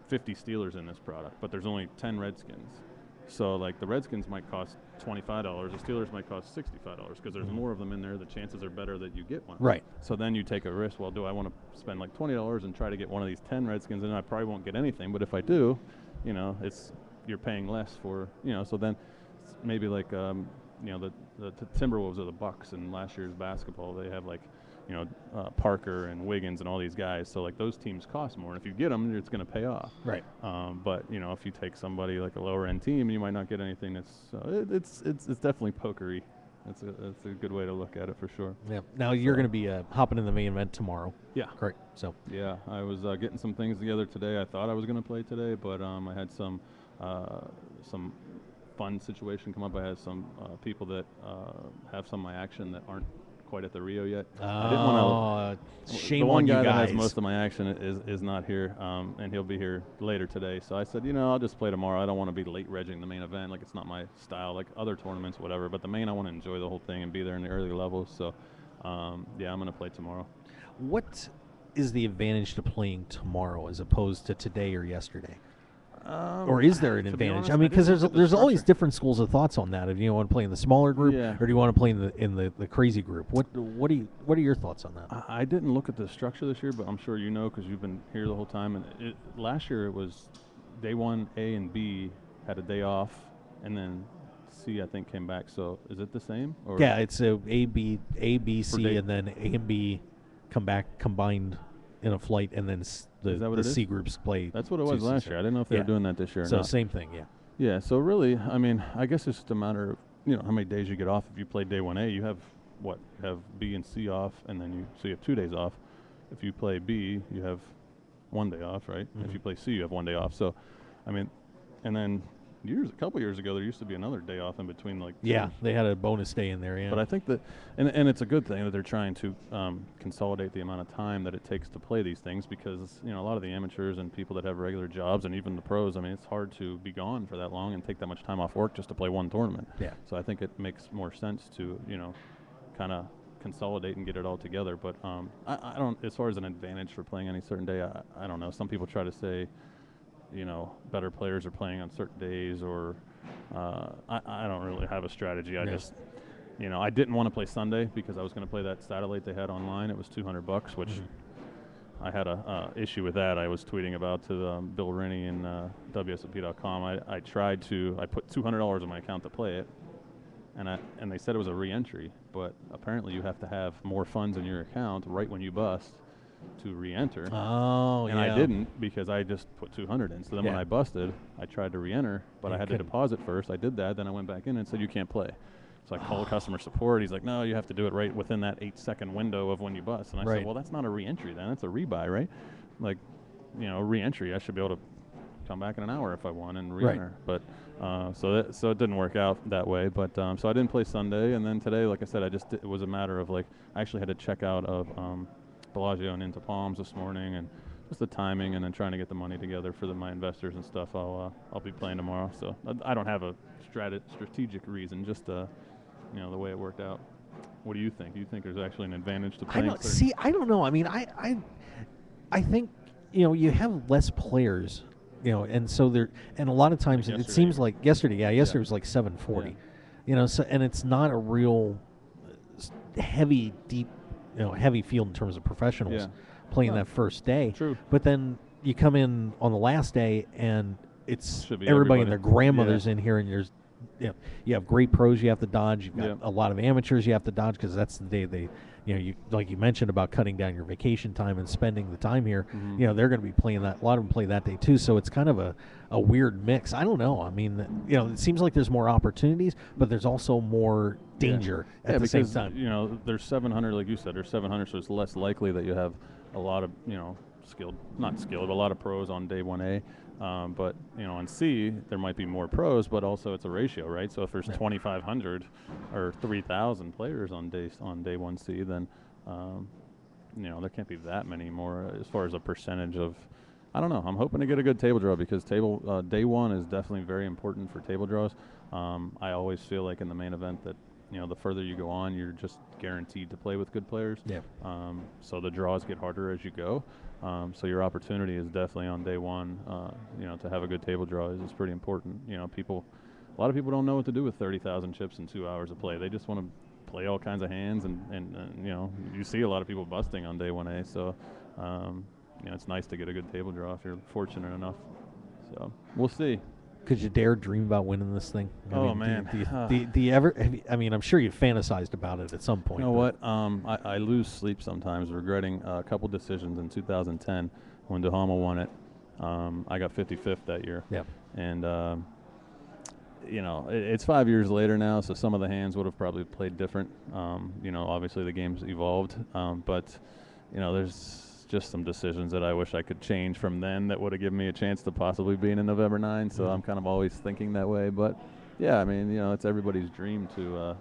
50 Steelers in this product, but there's only 10 Redskins. So like the Redskins might cost $25, the Steelers might cost $65 because there's more of them in there. The chances are better that you get one. Right. So then you take a risk. Well, do I want to spend like $20 and try to get one of these 10 Redskins, and I probably won't get anything. But if I do, you're paying less for, so then it's maybe like, the Timberwolves are the Bucks in last year's basketball. They have like, Parker and Wiggins and all these guys. So like those teams cost more. And if you get them, it's going to pay off. Right. But if you take somebody like a lower end team, you might not get anything. It's definitely pokery. It's a good way to look at it for sure. Yeah. Now you're going to be hopping in the main event tomorrow. Yeah. Correct. So. Yeah, I was getting some things together today. I thought I was going to play today, but I had some fun situation come up. I had some people that have some of my action that aren't quite at the Rio yet. I didn't want to. Shame the one on guy you that guys. has most of my action is not here, and he'll be here later today. So I said, I'll just play tomorrow. I don't want to be late regging the main event. Like it's not my style. Like other tournaments, whatever. But the main, I want to enjoy the whole thing and be there in the early levels. So I'm going to play tomorrow. What is the advantage to playing tomorrow as opposed to today or yesterday? Or is there an advantage? I mean, because there's always different schools of thoughts on that. If you want to play in the smaller group, or do you want to play in the crazy group? What are your thoughts on that? I didn't look at the structure this year, but I'm sure you know because you've been here the whole time. And last year it was day one, A and B had a day off, and then C I think came back. So is it the same? Or yeah, it's A, B, C, and then A and B come back combined in a flight, and then the C groups play. That's what it was last year. I didn't know if they were doing that this year or so not. same thing, yeah. Yeah, so really, I mean, I guess it's just a matter of, how many days you get off. If you play day 1A, you have, B and C off, and then you have 2 days off. If you play B, you have 1 day off, right? Mm-hmm. If you play C, you have 1 day off. So, I mean, and then a couple years ago, there used to be another day off in between, like they had a bonus day in there. Yeah, but I think that, and it's a good thing that they're trying to consolidate the amount of time that it takes to play these things because a lot of the amateurs and people that have regular jobs and even the pros, I mean, it's hard to be gone for that long and take that much time off work just to play one tournament. Yeah. So I think it makes more sense to kind of consolidate and get it all together. But I don't, as far as an advantage for playing any certain day, I don't know. Some people try to say, better players are playing on certain days, or I don't really have a strategy. I just, I didn't want to play Sunday because I was going to play that satellite they had online. It was $200, which I had a issue with that. I was tweeting about to Bill Rennie and WSOP.com. I put $200 in my account to play it, and they said it was a re-entry, but apparently you have to have more funds in your account right when you bust to re-enter. Oh, and I didn't, because I just put 200 in. So then when I busted, I tried to re-enter, but I had to deposit first. I did that, then I went back in and said you can't play. So I called customer support. He's like, no, you have to do it right within that 8-second window of when you bust. And I said, well, that's not a re-entry then. That's a rebuy, right? Like, re-entry, I should be able to come back in an hour if I want and re-enter. But so it didn't work out that way. But so I didn't play Sunday. And then today, like I said, it was a matter of, like, I actually had to check out of Bellagio and into Palms this morning, and just the timing, and then trying to get the money together for my investors and stuff. I'll be playing tomorrow. So I don't have a strategic reason, just the way it worked out. What do you think? Do you think there's actually an advantage to playing? I don't know. I mean, I think you have less players, and so and a lot of times it seems like yesterday was like 740, so, and it's not a real heavy, deep, heavy field in terms of professionals playing that first day. True. But then you come in on the last day and it's everybody and their grandmother's in here, and there's you have great pros you have to dodge. You've got a lot of amateurs you have to dodge, because that's the day they, you like you mentioned about cutting down your vacation time and spending the time here. They're going to be playing that. A lot of them play that day too. So it's kind of a weird mix. I don't know. I mean, it seems like there's more opportunities, but there's also more danger at the same time. There's 700, like you said, there's 700, so it's less likely that you have a lot of not skilled, but a lot of pros on day 1A. But on C, there might be more pros, but also it's a ratio, right? So if there's 2,500 or 3,000 players on day 1C, then there can't be that many more as far as a percentage of. I don't know. I'm hoping to get a good table draw, because day 1 is definitely very important for table draws. I always feel like in the main event that the further you go on, you're just guaranteed to play with good players. So the draws get harder as you go. So your opportunity is definitely on day 1. To have a good table draw is pretty important. A lot of people don't know what to do with 30,000 chips in 2 hours of play. They just want to play all kinds of hands, and you see a lot of people busting on day 1A. So it's nice to get a good table draw if you're fortunate enough. So we'll see. Could you dare dream about winning this thing? Man. Do you ever? I'm sure you fantasized about it at some point. You know what? I lose sleep sometimes, regretting a couple decisions in 2010 when Duhamel won it. I got 55th that year. Yeah. And it's 5 years later now, so some of the hands would have probably played different. Obviously the game's evolved, but there's just some decisions that I wish I could change from then that would have given me a chance to possibly be in November 9. So I'm kind of always thinking that way. But yeah, I mean, it's everybody's dream to,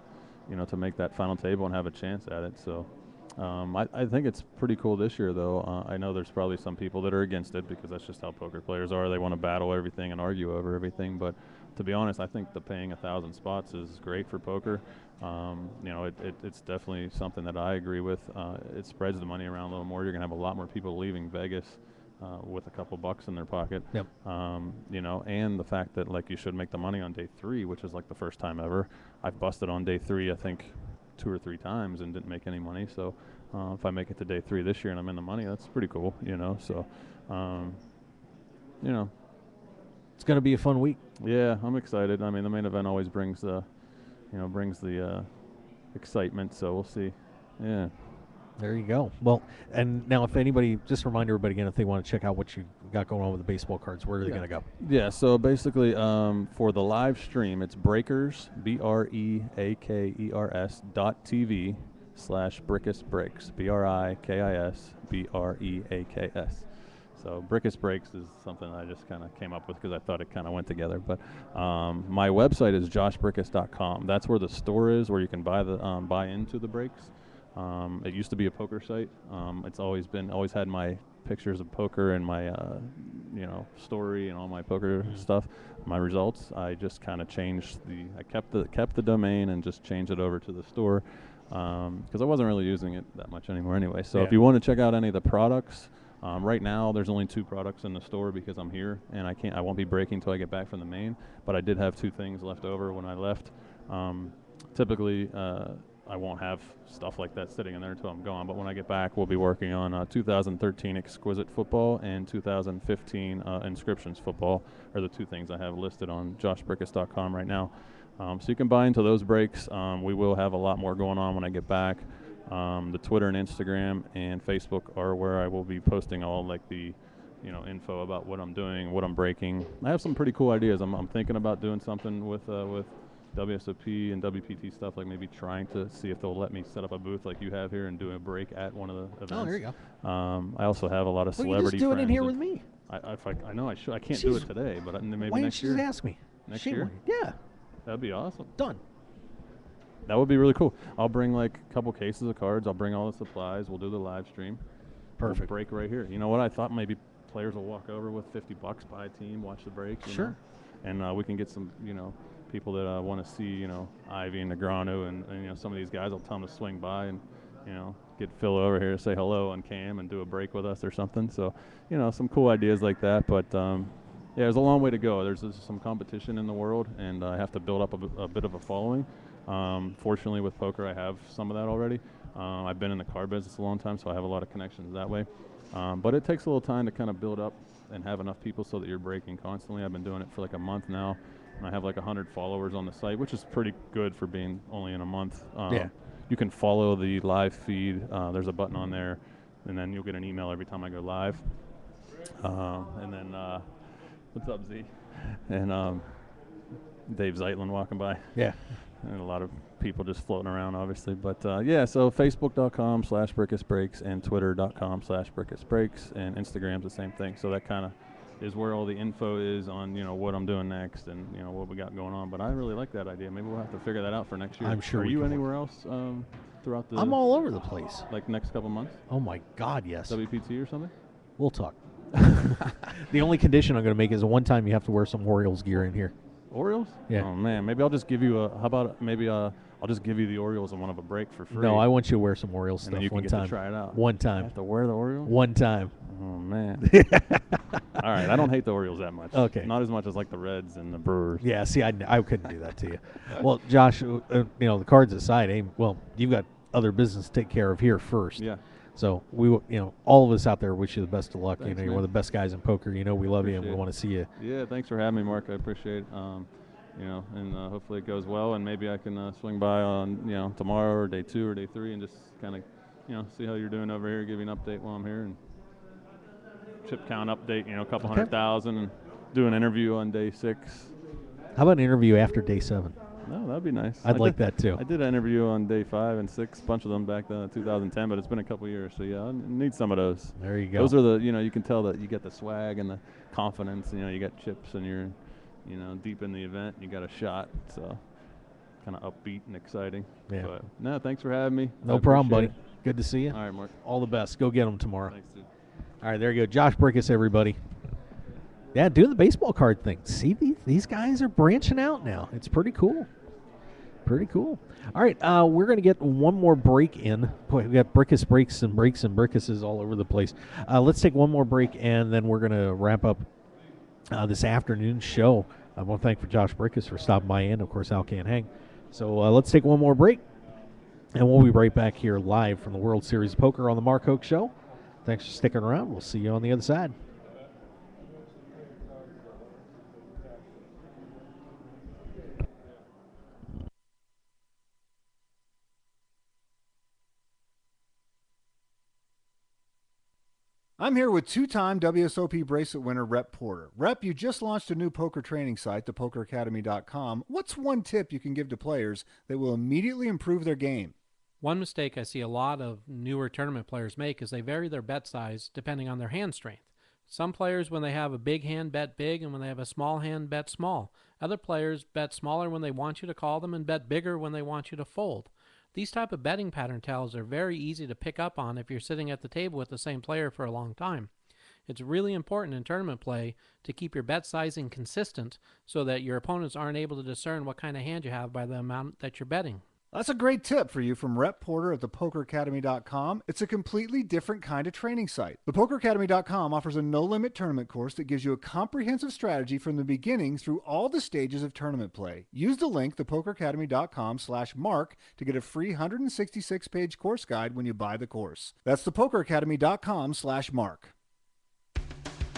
to make that final table and have a chance at it. So I think it's pretty cool this year, though. I know there's probably some people that are against it, because that's just how poker players are. They want to battle everything and argue over everything. But to be honest, I think the paying 1,000 spots is great for poker. It's definitely something that I agree with. It spreads the money around a little more. You're going to have a lot more people leaving Vegas with a couple bucks in their pocket. And the fact that, like, you should make the money on day 3, which is like the first time ever. I've busted on day 3, I think, 2 or 3 times and didn't make any money. So if I make it to day 3 this year and I'm in the money, that's pretty cool, So, it's going to be a fun week. Yeah, I'm excited. I mean, the main event always brings the excitement. So we'll see. Yeah. There you go. Well, and now if anybody, just remind everybody again, if they want to check out what you got going on with the baseball cards, where are they going to go? Yeah, so basically for the live stream, it's Breakers, BREAKERS.TV/Brickus Breaks, BRIKIS. So Brickus Breaks is something I just kind of came up with because I thought it kind of went together. But my website is joshbrickus.com. That's where the store is, where you can buy into the breaks. It used to be a poker site. It's always had my pictures of poker and my story and all my poker stuff, my results. I just kind of changed I kept the domain and just changed it over to the store because I wasn't really using it that much anymore anyway. So if you want to check out any of the products Right now, there's only 2 products in the store because I'm here, and I won't be breaking until I get back from the main. But I did have 2 things left over when I left. Typically, I won't have stuff like that sitting in there until I'm gone. But when I get back, we'll be working on 2013 Exquisite Football and 2015 Inscriptions Football are the 2 things I have listed on joshbrickus.com right now. So you can buy into those breaks. We will have a lot more going on when I get back. The Twitter and Instagram and Facebook are where I will be posting all like the, info about what I'm doing, what I'm breaking. I have some pretty cool ideas. I'm thinking about doing something with WSOP and WPT stuff, like maybe trying to see if they'll let me set up a booth like you have here and do a break at one of the events. Oh, there you go. I also have a lot of celebrity you just do it in friends here with me. I know I should. I can't do it today, but maybe why next didn't you year. just ask me? Next Shame year? on you. Yeah. That'd be awesome. Done. That would be really cool. I'll bring like a couple cases of cards. I'll bring all the supplies. We'll do the live stream. Perfect. We'll break right here. You know what? I thought maybe players will walk over with $50, buy a team, watch the break. Sure. And we can get some, people that want to see, Ivy and Negrano and some of these guys. I'll tell them to swing by and, get Phil over here to say hello on cam and do a break with us or something. So, some cool ideas like that. But, yeah, there's a long way to go. There's some competition in the world, and I have to build up a bit of a following. Fortunately, with poker, I have some of that already. I've been in the card business a long time, so I have a lot of connections that way. But it takes a little time to kind of build up and have enough people so that you're breaking constantly. I've been doing it for like a month now, and I have like 100 followers on the site, which is pretty good for being only in a month. Yeah. You can follow the live feed. There's a button on there, and then you'll get an email every time I go live. And then, what's up, Z? And Dave Zeitlin walking by. Yeah. And a lot of people just floating around, obviously. But, yeah, so Facebook.com/BrickusBreaks and Twitter.com/BrickusBreaks, and Instagram's the same thing. So that kind of is where all the info is on, what I'm doing next and, what we got going on. But I really like that idea. Maybe we'll have to figure that out for next year. I'm sure Are we you can anywhere else throughout the... I'm all over the place. Like next couple months? Oh, my God, yes. WPT or something? We'll talk. The only condition I'm going to make is one time you have to wear some Orioles gear in here. Orioles? Yeah. Oh, man. Maybe I'll just give you how about maybe I'll just give you the Orioles and one of a break for free. No, I want you to wear some Orioles and stuff then you can one get time. To try it out. One time. I have to wear the Orioles? One time. Oh, man. All right. I don't hate the Orioles that much. Okay. Not as much as like the Reds and the Brewers. Yeah, see, I couldn't do that to you. Well, Josh, the cards aside, you've got other business to take care of here first. Yeah. So all of us out there wish you the best of luck. Thanks, You're one of the best guys in poker. We love you and we want to see you. Yeah, thanks for having me, Mark. I appreciate it. And hopefully it goes well, and maybe I can swing by on tomorrow or day 2 or day 3 and just kind of see how you're doing over here, give you an update while I'm here, and chip count update. A couple 100,000, and do an interview on day 6. How about an interview after day 7? No, that'd be nice. I'd like that too. I did an interview on day 5 and 6, a bunch of them back then in 2010, but it's been a couple years, so yeah, I need some of those. There you go. Those are the you can tell that you get the swag and the confidence. You got chips and you're deep in the event. You got a shot, so kind of upbeat and exciting. Yeah. But no, thanks for having me. No problem, buddy. Good to see you. All right, Mark. All the best. Go get them tomorrow. Thanks, dude. All right, there you go. Josh Brickus, everybody. Yeah, doing the baseball card thing. See, these guys are branching out now. It's pretty cool. Pretty cool. All right, we're going to get one more break in. Boy, we got Brickus breaks and Brickuses all over the place. Let's take one more break, and then we're going to wrap up this afternoon's show. I want to thank for Josh Brickus for stopping by, and, of course, Al Can't Hang. So let's take one more break, and we'll be right back here live from the World Series of Poker on the Mark Hoke Show. Thanks for sticking around. We'll see you on the other side. I'm here with two-time WSOP bracelet winner Rep Porter. Rep, you just launched a new poker training site, thepokeracademy.com. What's one tip you can give to players that will immediately improve their game? One mistake I see a lot of newer tournament players make is they vary their bet size depending on their hand strength. Some players, when they have a big hand, bet big, and when they have a small hand, bet small. Other players bet smaller when they want you to call them and bet bigger when they want you to fold. These type of betting pattern tells are very easy to pick up on if you're sitting at the table with the same player for a long time. It's really important in tournament play to keep your bet sizing consistent so that your opponents aren't able to discern what kind of hand you have by the amount that you're betting. That's a great tip for you from Rep Porter at thepokeracademy.com. It's a completely different kind of training site. Thepokeracademy.com offers a no-limit tournament course that gives you a comprehensive strategy from the beginning through all the stages of tournament play. Use the link thepokeracademy.com/mark to get a free 166-page course guide when you buy the course. That's thepokeracademy.com/mark.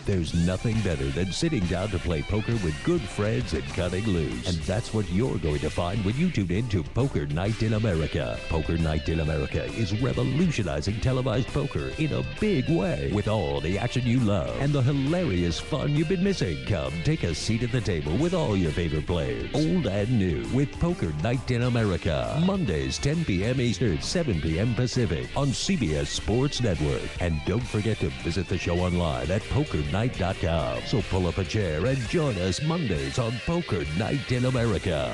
There's nothing better than sitting down to play poker with good friends and cutting loose. And that's what you're going to find when you tune in to Poker Night in America. Poker Night in America is revolutionizing televised poker in a big way. With all the action you love and the hilarious fun you've been missing. Come take a seat at the table with all your favorite players, old and new, with Poker Night in America. Mondays, 10 p.m. Eastern, 7 p.m. Pacific on CBS Sports Network. And don't forget to visit the show online at PokerNight.com. So pull up a chair and join us Mondays on Poker Night in America.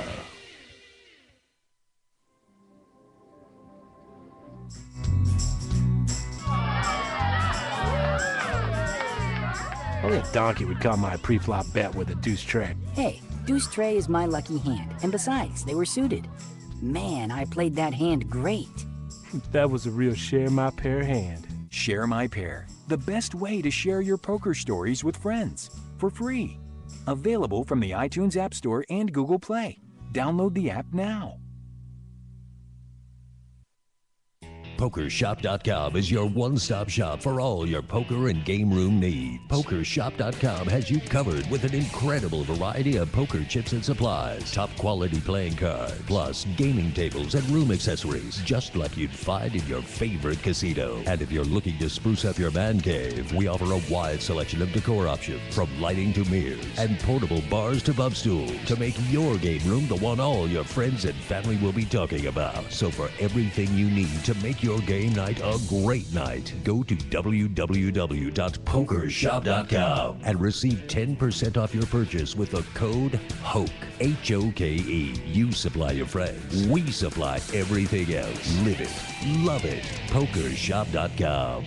Only a donkey would call my pre-flop bet with a deuce tray. Hey, deuce tray is my lucky hand, and besides, they were suited. Man, I played that hand great. That was a real share my pair hand. Share My Pair, the best way to share your poker stories with friends for free. Available from the iTunes App Store and Google Play. Download the app now. PokerShop.com is your one-stop shop for all your poker and game room needs. PokerShop.com has you covered with an incredible variety of poker chips and supplies, top-quality playing cards, plus gaming tables and room accessories, just like you'd find in your favorite casino. And if you're looking to spruce up your man cave, we offer a wide selection of decor options, from lighting to mirrors and portable bars to bub stools, to make your game room the one all your friends and family will be talking about. So for everything you need to make your game night a great night, go to www.pokershop.com and receive 10% off your purchase with the code HOKE, H-O-K-E. You supply your friends. We supply everything else. Live it. Love it. Pokershop.com.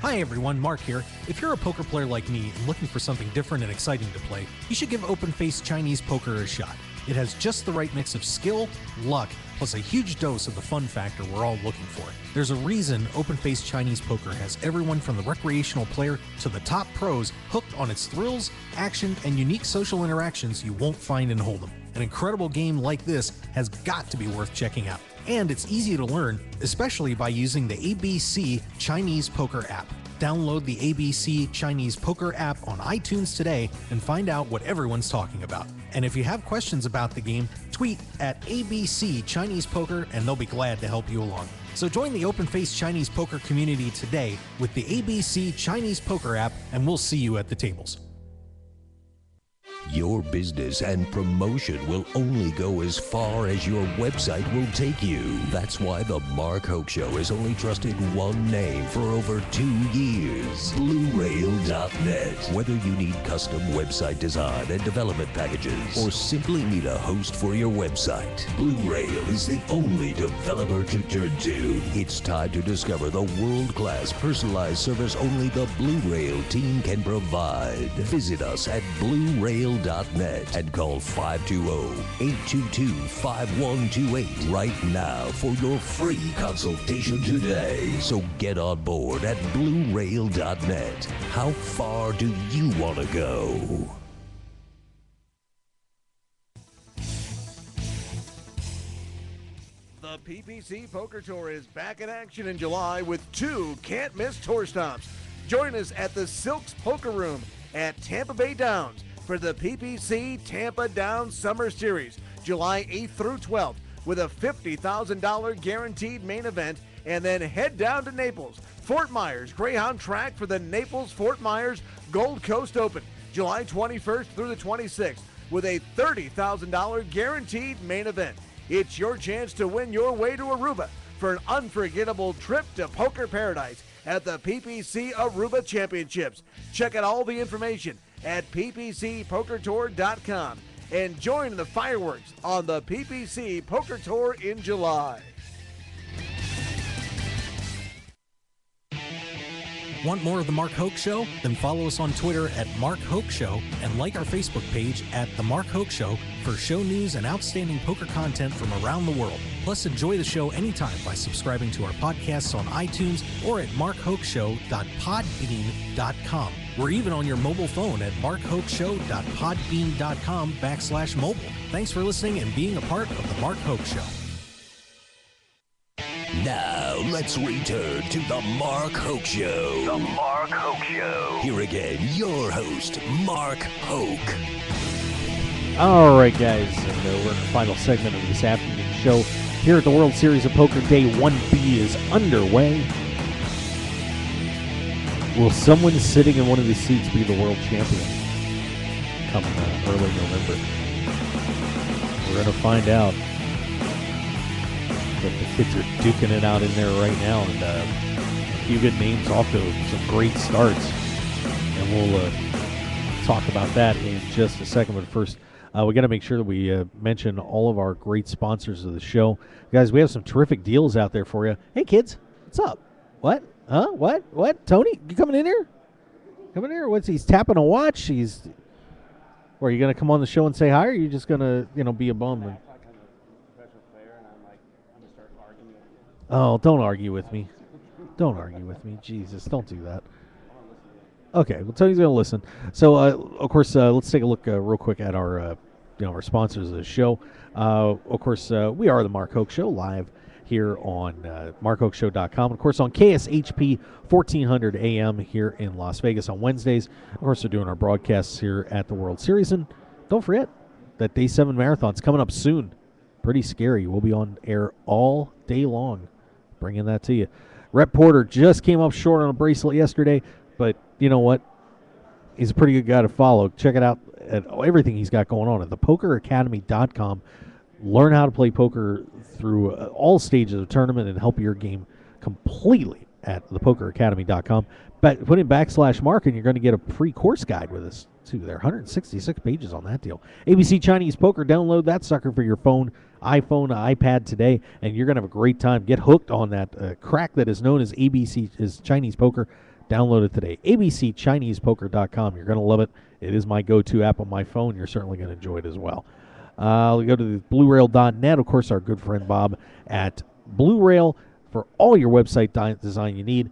Hi everyone, Mark here. If you're a poker player like me and looking for something different and exciting to play, you should give open-faced Chinese poker a shot. It has just the right mix of skill, luck, plus a huge dose of the fun factor we're all looking for. There's a reason open-faced Chinese poker has everyone from the recreational player to the top pros hooked on its thrills, action, and unique social interactions you won't find in Hold'em. An incredible game like this has got to be worth checking out. And it's easy to learn, especially by using the ABC Chinese Poker app. Download the ABC Chinese Poker app on iTunes today and find out what everyone's talking about. And if you have questions about the game, tweet at ABC Chinese Poker and they'll be glad to help you along. So join the open-faced Chinese poker community today with the ABC Chinese Poker app, and we'll see you at the tables. Your business and promotion will only go as far as your website will take you. That's why the Mark Hoke Show has only trusted one name for over 2 years, BlueRail.net. Whether you need custom website design and development packages, or simply need a host for your website, Blue Rail is the only developer to turn to. It's time to discover the world-class personalized service only the Blue Rail team can provide. Visit us at BlueRail.net and call 520-822-5128 right now for your free consultation today. So get on board at BlueRail.net. How far do you want to go? The PPC Poker Tour is back in action in July with 2 can't-miss tour stops. Join us at the Silks Poker Room at Tampa Bay Downs for the PPC Tampa Downs Summer Series, July 8th through 12th, with a $50,000 guaranteed main event, and then head down to Naples, Fort Myers Greyhound Track for the Naples-Fort Myers Gold Coast Open, July 21st through the 26th, with a $30,000 guaranteed main event. It's your chance to win your way to Aruba for an unforgettable trip to poker paradise at the PPC Aruba Championships. Check out all the information at ppcpokertour.com and join the fireworks on the PPC Poker Tour in July. Want more of The Mark Hoke Show? Then follow us on Twitter at Mark Hoke Show and like our Facebook page at The Mark Hoke Show for show news and outstanding poker content from around the world. Plus, enjoy the show anytime by subscribing to our podcasts on iTunes or at markhokeshow.podbean.com. We're even on your mobile phone at markhokeshow.podbean.com/mobile. Thanks for listening and being a part of The Mark Hoke Show. Now, let's return to the Mark Hoke Show. The Mark Hoke Show. Here again, your host, Mark Hoke. All right, guys, and we're in the final segment of this afternoon show. Here at the World Series of Poker, Day 1B is underway. Will someone sitting in one of these seats be the world champion come early November? We're going to find out. But the kids are duking it out in there right now, and a few good names off to some great starts. And we'll talk about that in just a second. But first, we got to make sure that we mention all of our great sponsors of the show. Guys, we have some terrific deals out there for you. Hey, kids, what's up? What? Huh? What? Tony, you coming in here? Coming in here? He's tapping a watch? Or are you going to come on the show and say hi, or are you just going to, be a bum? Oh, don't argue with me. Don't argue with me. Jesus, don't do that. Okay, well, Tony's going to listen. So, of course, let's take a look real quick at our, our sponsors of the show. Of course, we are the Mark Hoke Show live here on markhokeshow.com. Of course, on KSHP 1400 AM here in Las Vegas on Wednesdays. Of course, we're doing our broadcasts here at the World Series. And don't forget that Day 7 Marathon's coming up soon. Pretty scary. We'll be on air all day long, bringing that to you. Rhett Porter just came up short on a bracelet yesterday, but you know what? He's a pretty good guy to follow. Check it out at everything he's got going on at thepokeracademy.com. Learn how to play poker through all stages of the tournament and help your game completely at thepokeracademy.com. But put in /Mark and you're going to get a free course guide with us too. There are 166 pages on that deal. ABC Chinese Poker, download that sucker for your phone, iPhone, iPad today, and you're going to have a great time. Get hooked on that crack that is known as ABC is Chinese Poker. Download it today. abcchinesepoker.com. You're going to love it. It is my go-to app on my phone. You're certainly going to enjoy it as well. We go to the BlueRail.net. Of course, our good friend Bob at Blue Rail for all your website design you need.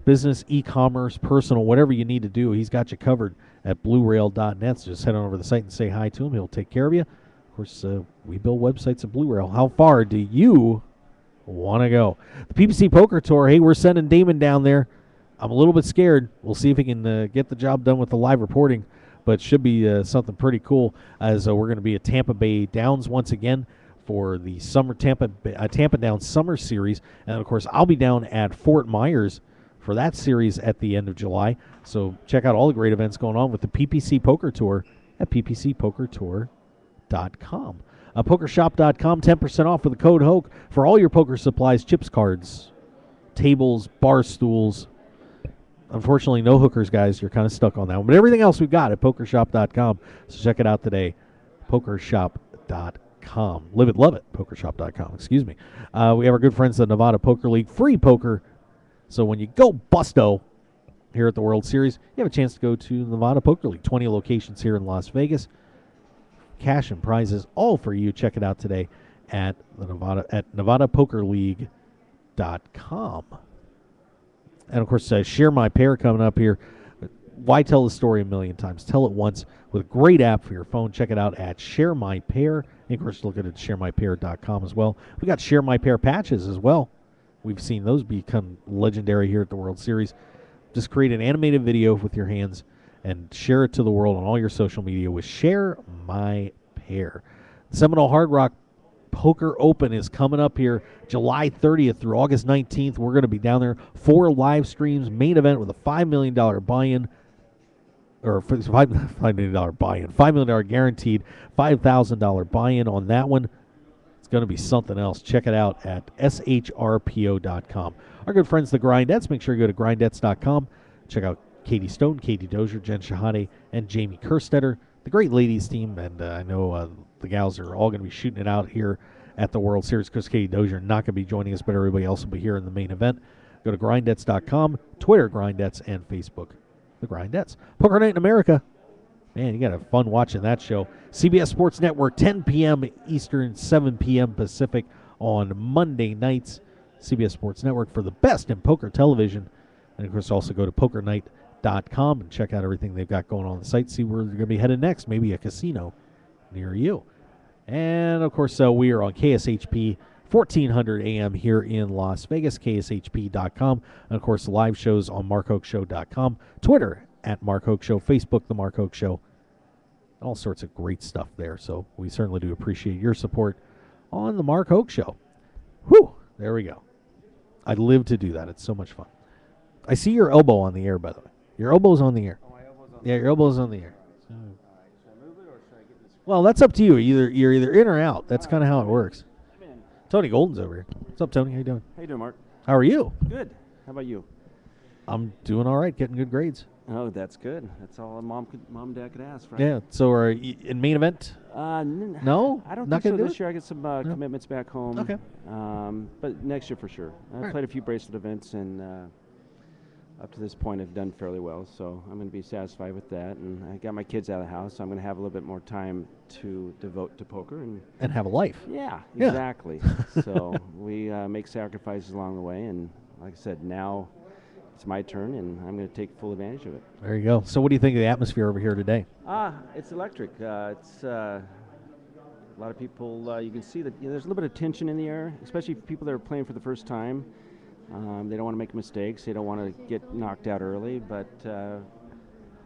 Business, e-commerce, personal, whatever you need to do, he's got you covered at BlueRail.net. So just head on over to the site and say hi to him. He'll take care of you. Of course, we build websites at Blue Rail. How far do you want to go? The PPC Poker Tour, hey, we're sending Damon down there. I'm a little bit scared. We'll see if he can get the job done with the live reporting, but should be something pretty cool as we're going to be at Tampa Bay Downs once again for the summer Tampa Downs Summer Series. And, of course, I'll be down at Fort Myers for that series at the end of July. So check out all the great events going on with the PPC Poker Tour at ppcpokertour.com. Pokershop.com, 10% off with the code HOKE for all your poker supplies, chips, cards, tables, bar stools. Unfortunately, no hookers, guys. You're kind of stuck on that one. But everything else we've got at pokershop.com. So check it out today. Pokershop.com. Live it, love it. Pokershop.com. Excuse me. We have our good friends at Nevada Poker League. Free poker. So when you go busto here at the World Series, you have a chance to go to Nevada Poker League. 20 locations here in Las Vegas. Cash and prizes all for you. Check it out today at NevadaPokerLeague.com. And, of course, Share My Pair coming up here. Why tell the story a million times? Tell it once with a great app for your phone. Check it out at Share My Pair. And, of course, look at it at ShareMyPair.com as well. We got Share My Pair patches as well. We've seen those become legendary here at the World Series. Just create an animated video with your hands and share it to the world on all your social media with Share My Pair. The Seminole Hard Rock Poker Open is coming up here July 30th through August 19th. We're going to be down there. 4 live streams, main event with a $5 million buy-in, or $5 million buy-in, $5 million guaranteed, $5,000 buy-in on that one. It's going to be something else. Check it out at shrpo.com. Our good friends, the Grindettes. Make sure you go to grindettes.com. Check out Katie Stone, Katie Dozier, Jen Shahade, and Jamie Kerstetter. The great ladies team, and I know the gals are all going to be shooting it out here at the World Series because Katie Dozier not going to be joining us, but everybody else will be here in the main event. Go to grindettes.com, Twitter Grindettes, and Facebook The Grindettes. Poker Night in America. Man, you got to have fun watching that show. CBS Sports Network, 10 p.m. Eastern, 7 p.m. Pacific on Monday nights. CBS Sports Network for the best in poker television. And, of course, also go to pokernight.com and check out everything they've got going on the site. See where they're going to be headed next. Maybe a casino near you. And, of course, we are on KSHP 1400 AM here in Las Vegas, kshp.com. And, of course, the live shows on markhokeshow.com, Twitter at Mark Hoke Show, Facebook, The Mark Hoke Show. All sorts of great stuff there. So we certainly do appreciate your support on The Mark Hoke Show. Whew, there we go. I'd live to do that. It's so much fun. I see your elbow on the air, by the way. Your elbow's on the air. Oh, my elbow's on the air. Yeah, your elbow's on the air. So. Should I move it or should I get this? Well, that's up to you. You're either in or out. That's kind of how it works. Tony Golden's over here. What's up, Tony? How you doing? How you doing, Mark? How are you? Good. How about you? I'm doing all right, getting good grades. Oh, that's good. That's all mom and dad could ask, right? Yeah. So are you in main event? No? I don't Not think so. gonna do This year I get some commitments back home. Okay. But next year for sure. I've played a few bracelet events and up to this point I've done fairly well. So I'm going to be satisfied with that. And I got my kids out of the house, so I'm going to have a little bit more time to devote to poker. And have a life. Yeah, Yeah. exactly. So we make sacrifices along the way. And like I said, now it's my turn, and I'm going to take full advantage of it. There you go. So what do you think of the atmosphere over here today? It's electric. It's a lot of people. You can see that there's a little bit of tension in the air, especially for people that are playing for the first time. They don't want to make mistakes. They don't want to get knocked out early. But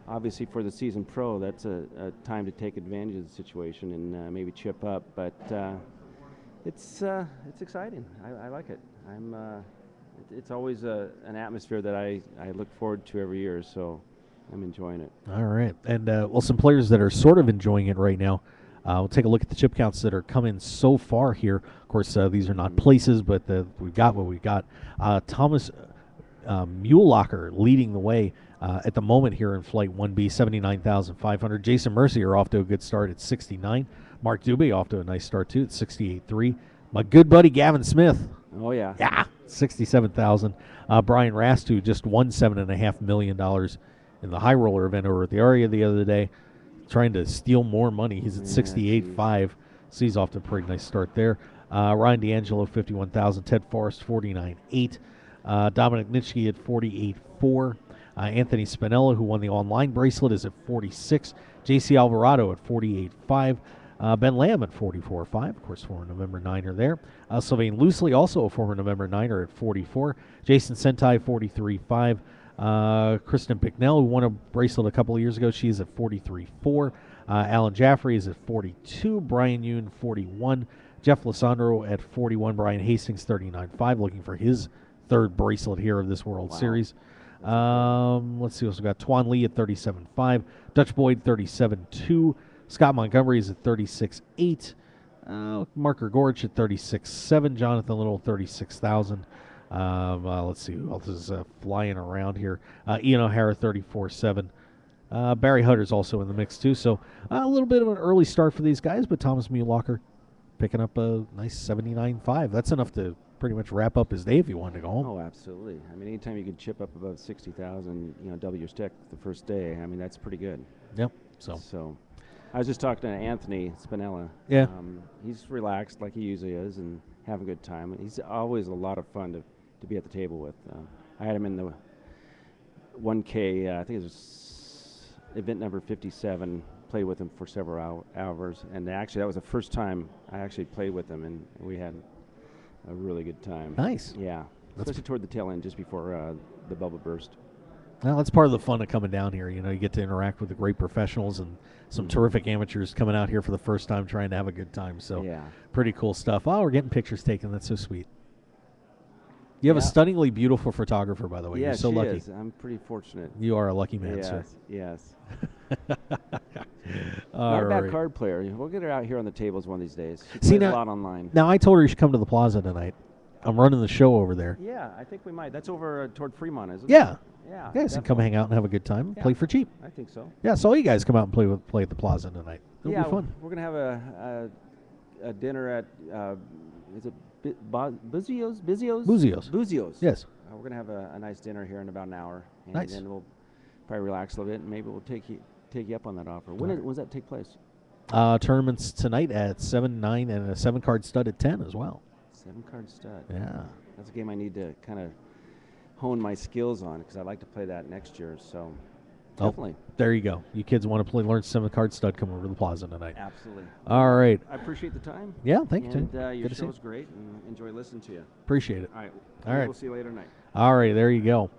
obviously, for the seasoned pro, that's a time to take advantage of the situation and maybe chip up. But it's exciting. I like it. It's always an atmosphere that I look forward to every year, so I'm enjoying it. All right. And, some players that are sort of enjoying it right now. We'll take a look at the chip counts that are coming so far here. Of course, these are not places, but we've got what we've got. Thomas Muehlacher leading the way at the moment here in Flight 1B, 79,500. Jason Mercier off to a good start at 69. Mark Dubé off to a nice start, too, at 68.3. My good buddy Gavin Smith. Oh, yeah. Yeah, 67,000. Brian Rastu just won $7.5 million in the high roller event over at the Aria the other day, trying to steal more money. He's at 68.5, so he's off to a pretty nice start there. Ryan D'Angelo, 51,000. Ted Forrest, 49.8. Dominic Nitschke at 48.4. Anthony Spinella, who won the online bracelet, is at 46. J.C. Alvarado at 48.5. Ben Lamb at 44.5, of course, former November 9er there. Sylvain Loosely, also a former November 9er at 44. Jason Sentai, 43.5. Kristen Picknell, who won a bracelet a couple of years ago, she's at 43.4. Alan Jaffrey is at 42. Brian Yoon, 41. Jeff Lissandro at 41. Brian Hastings, 39.5, looking for his third bracelet here of this World Series. Let's see, also got Twan Lee at 37.5. Dutch Boyd, 37.2. Scott Montgomery is at 36.8. Mark Gorge at 36.7. Jonathan Little, 36,000. Let's see who else is flying around here. Ian O'Hara, 34.7. Barry Hutter's also in the mix, too. So a little bit of an early start for these guys, but Thomas Muehlacher picking up a nice 79.5. That's enough to pretty much wrap up his day if you wanted to go home. Oh, absolutely. I mean, anytime you can chip up above 60,000, double your stick the first day, I mean, that's pretty good. Yep. So I was just talking to Anthony Spinella. Yeah. He's relaxed like he usually is and having a good time. He's always a lot of fun to be at the table with. I had him in the 1K, I think it was event number 57, played with him for several hours. And actually, that was the first time I actually played with him, and we had a really good time. Nice. Yeah. Especially toward the tail end, just before the bubble burst. Well, that's part of the fun of coming down here. You get to interact with the great professionals and some terrific amateurs coming out here for the first time trying to have a good time. So pretty cool stuff. Oh, we're getting pictures taken. That's so sweet. You have a stunningly beautiful photographer, by the way. Yeah, You're so lucky. Is. I'm pretty fortunate. You are a lucky man, sir. Yes. Not a bad card player. We'll get her out here on the tables one of these days. She See, plays a lot online. Now, I told her you should come to the plaza tonight. I'm running the show over there. Yeah, I think we might. That's over toward Fremont, isn't it? Yeah. Yeah. You guys can come hang out and have a good time. Play for cheap. I think so. Yeah, so all you guys come out and play at the plaza tonight. It'll be fun. We're going to have a dinner at, is it Buzios? Buzios. Buzios. Yes. we're going to have a nice dinner here in about an hour. And Nice. then we'll probably relax a little bit, and maybe we'll take you up on that offer. When does that take place? Tournaments tonight at 7, 9, and a 7-card stud at 10 as well. 7-card stud. Yeah. That's a game I need to kind of hone my skills on because I'd like to play that next year. So definitely. Oh, there you go. You kids want to learn 7-card stud, come over to the Plaza tonight. Absolutely. All right. I appreciate the time. Yeah, thank you, and, Tim. your Good to see you. show's great, and enjoy listening to you. Appreciate it. All right. All right. We'll see you later tonight. All right, there you go.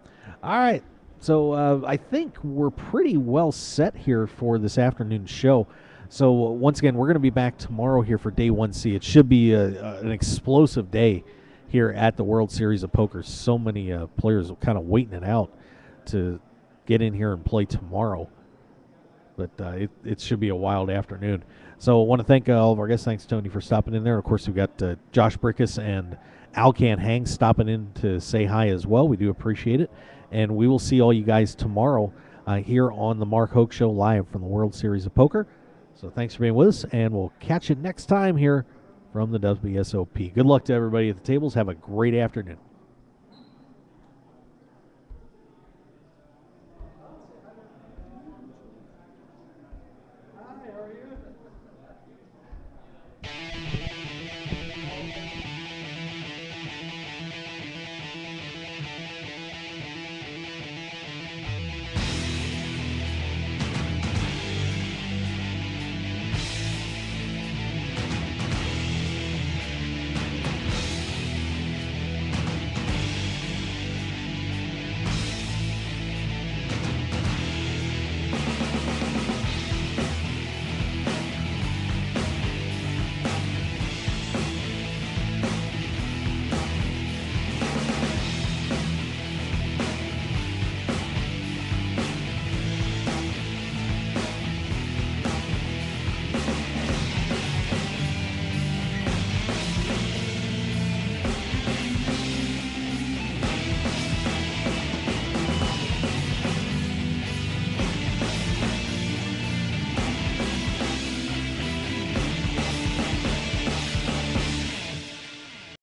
All right. So I think we're pretty well set here for this afternoon show. So once again, we're going to be back tomorrow here for Day 1C. It should be an explosive day here at the World Series of Poker. So many players are kind of waiting it out to get in here and play tomorrow. But it should be a wild afternoon. So I want to thank all of our guests. Thanks, Tony, for stopping in there. Of course, we've got Josh Brickus and Alcan Hang stopping in to say hi as well. We do appreciate it. And we will see all you guys tomorrow here on the Mark Hoke Show live from the World Series of Poker. So thanks for being with us, and we'll catch you next time here from the WSOP. Good luck to everybody at the tables. Have a great afternoon.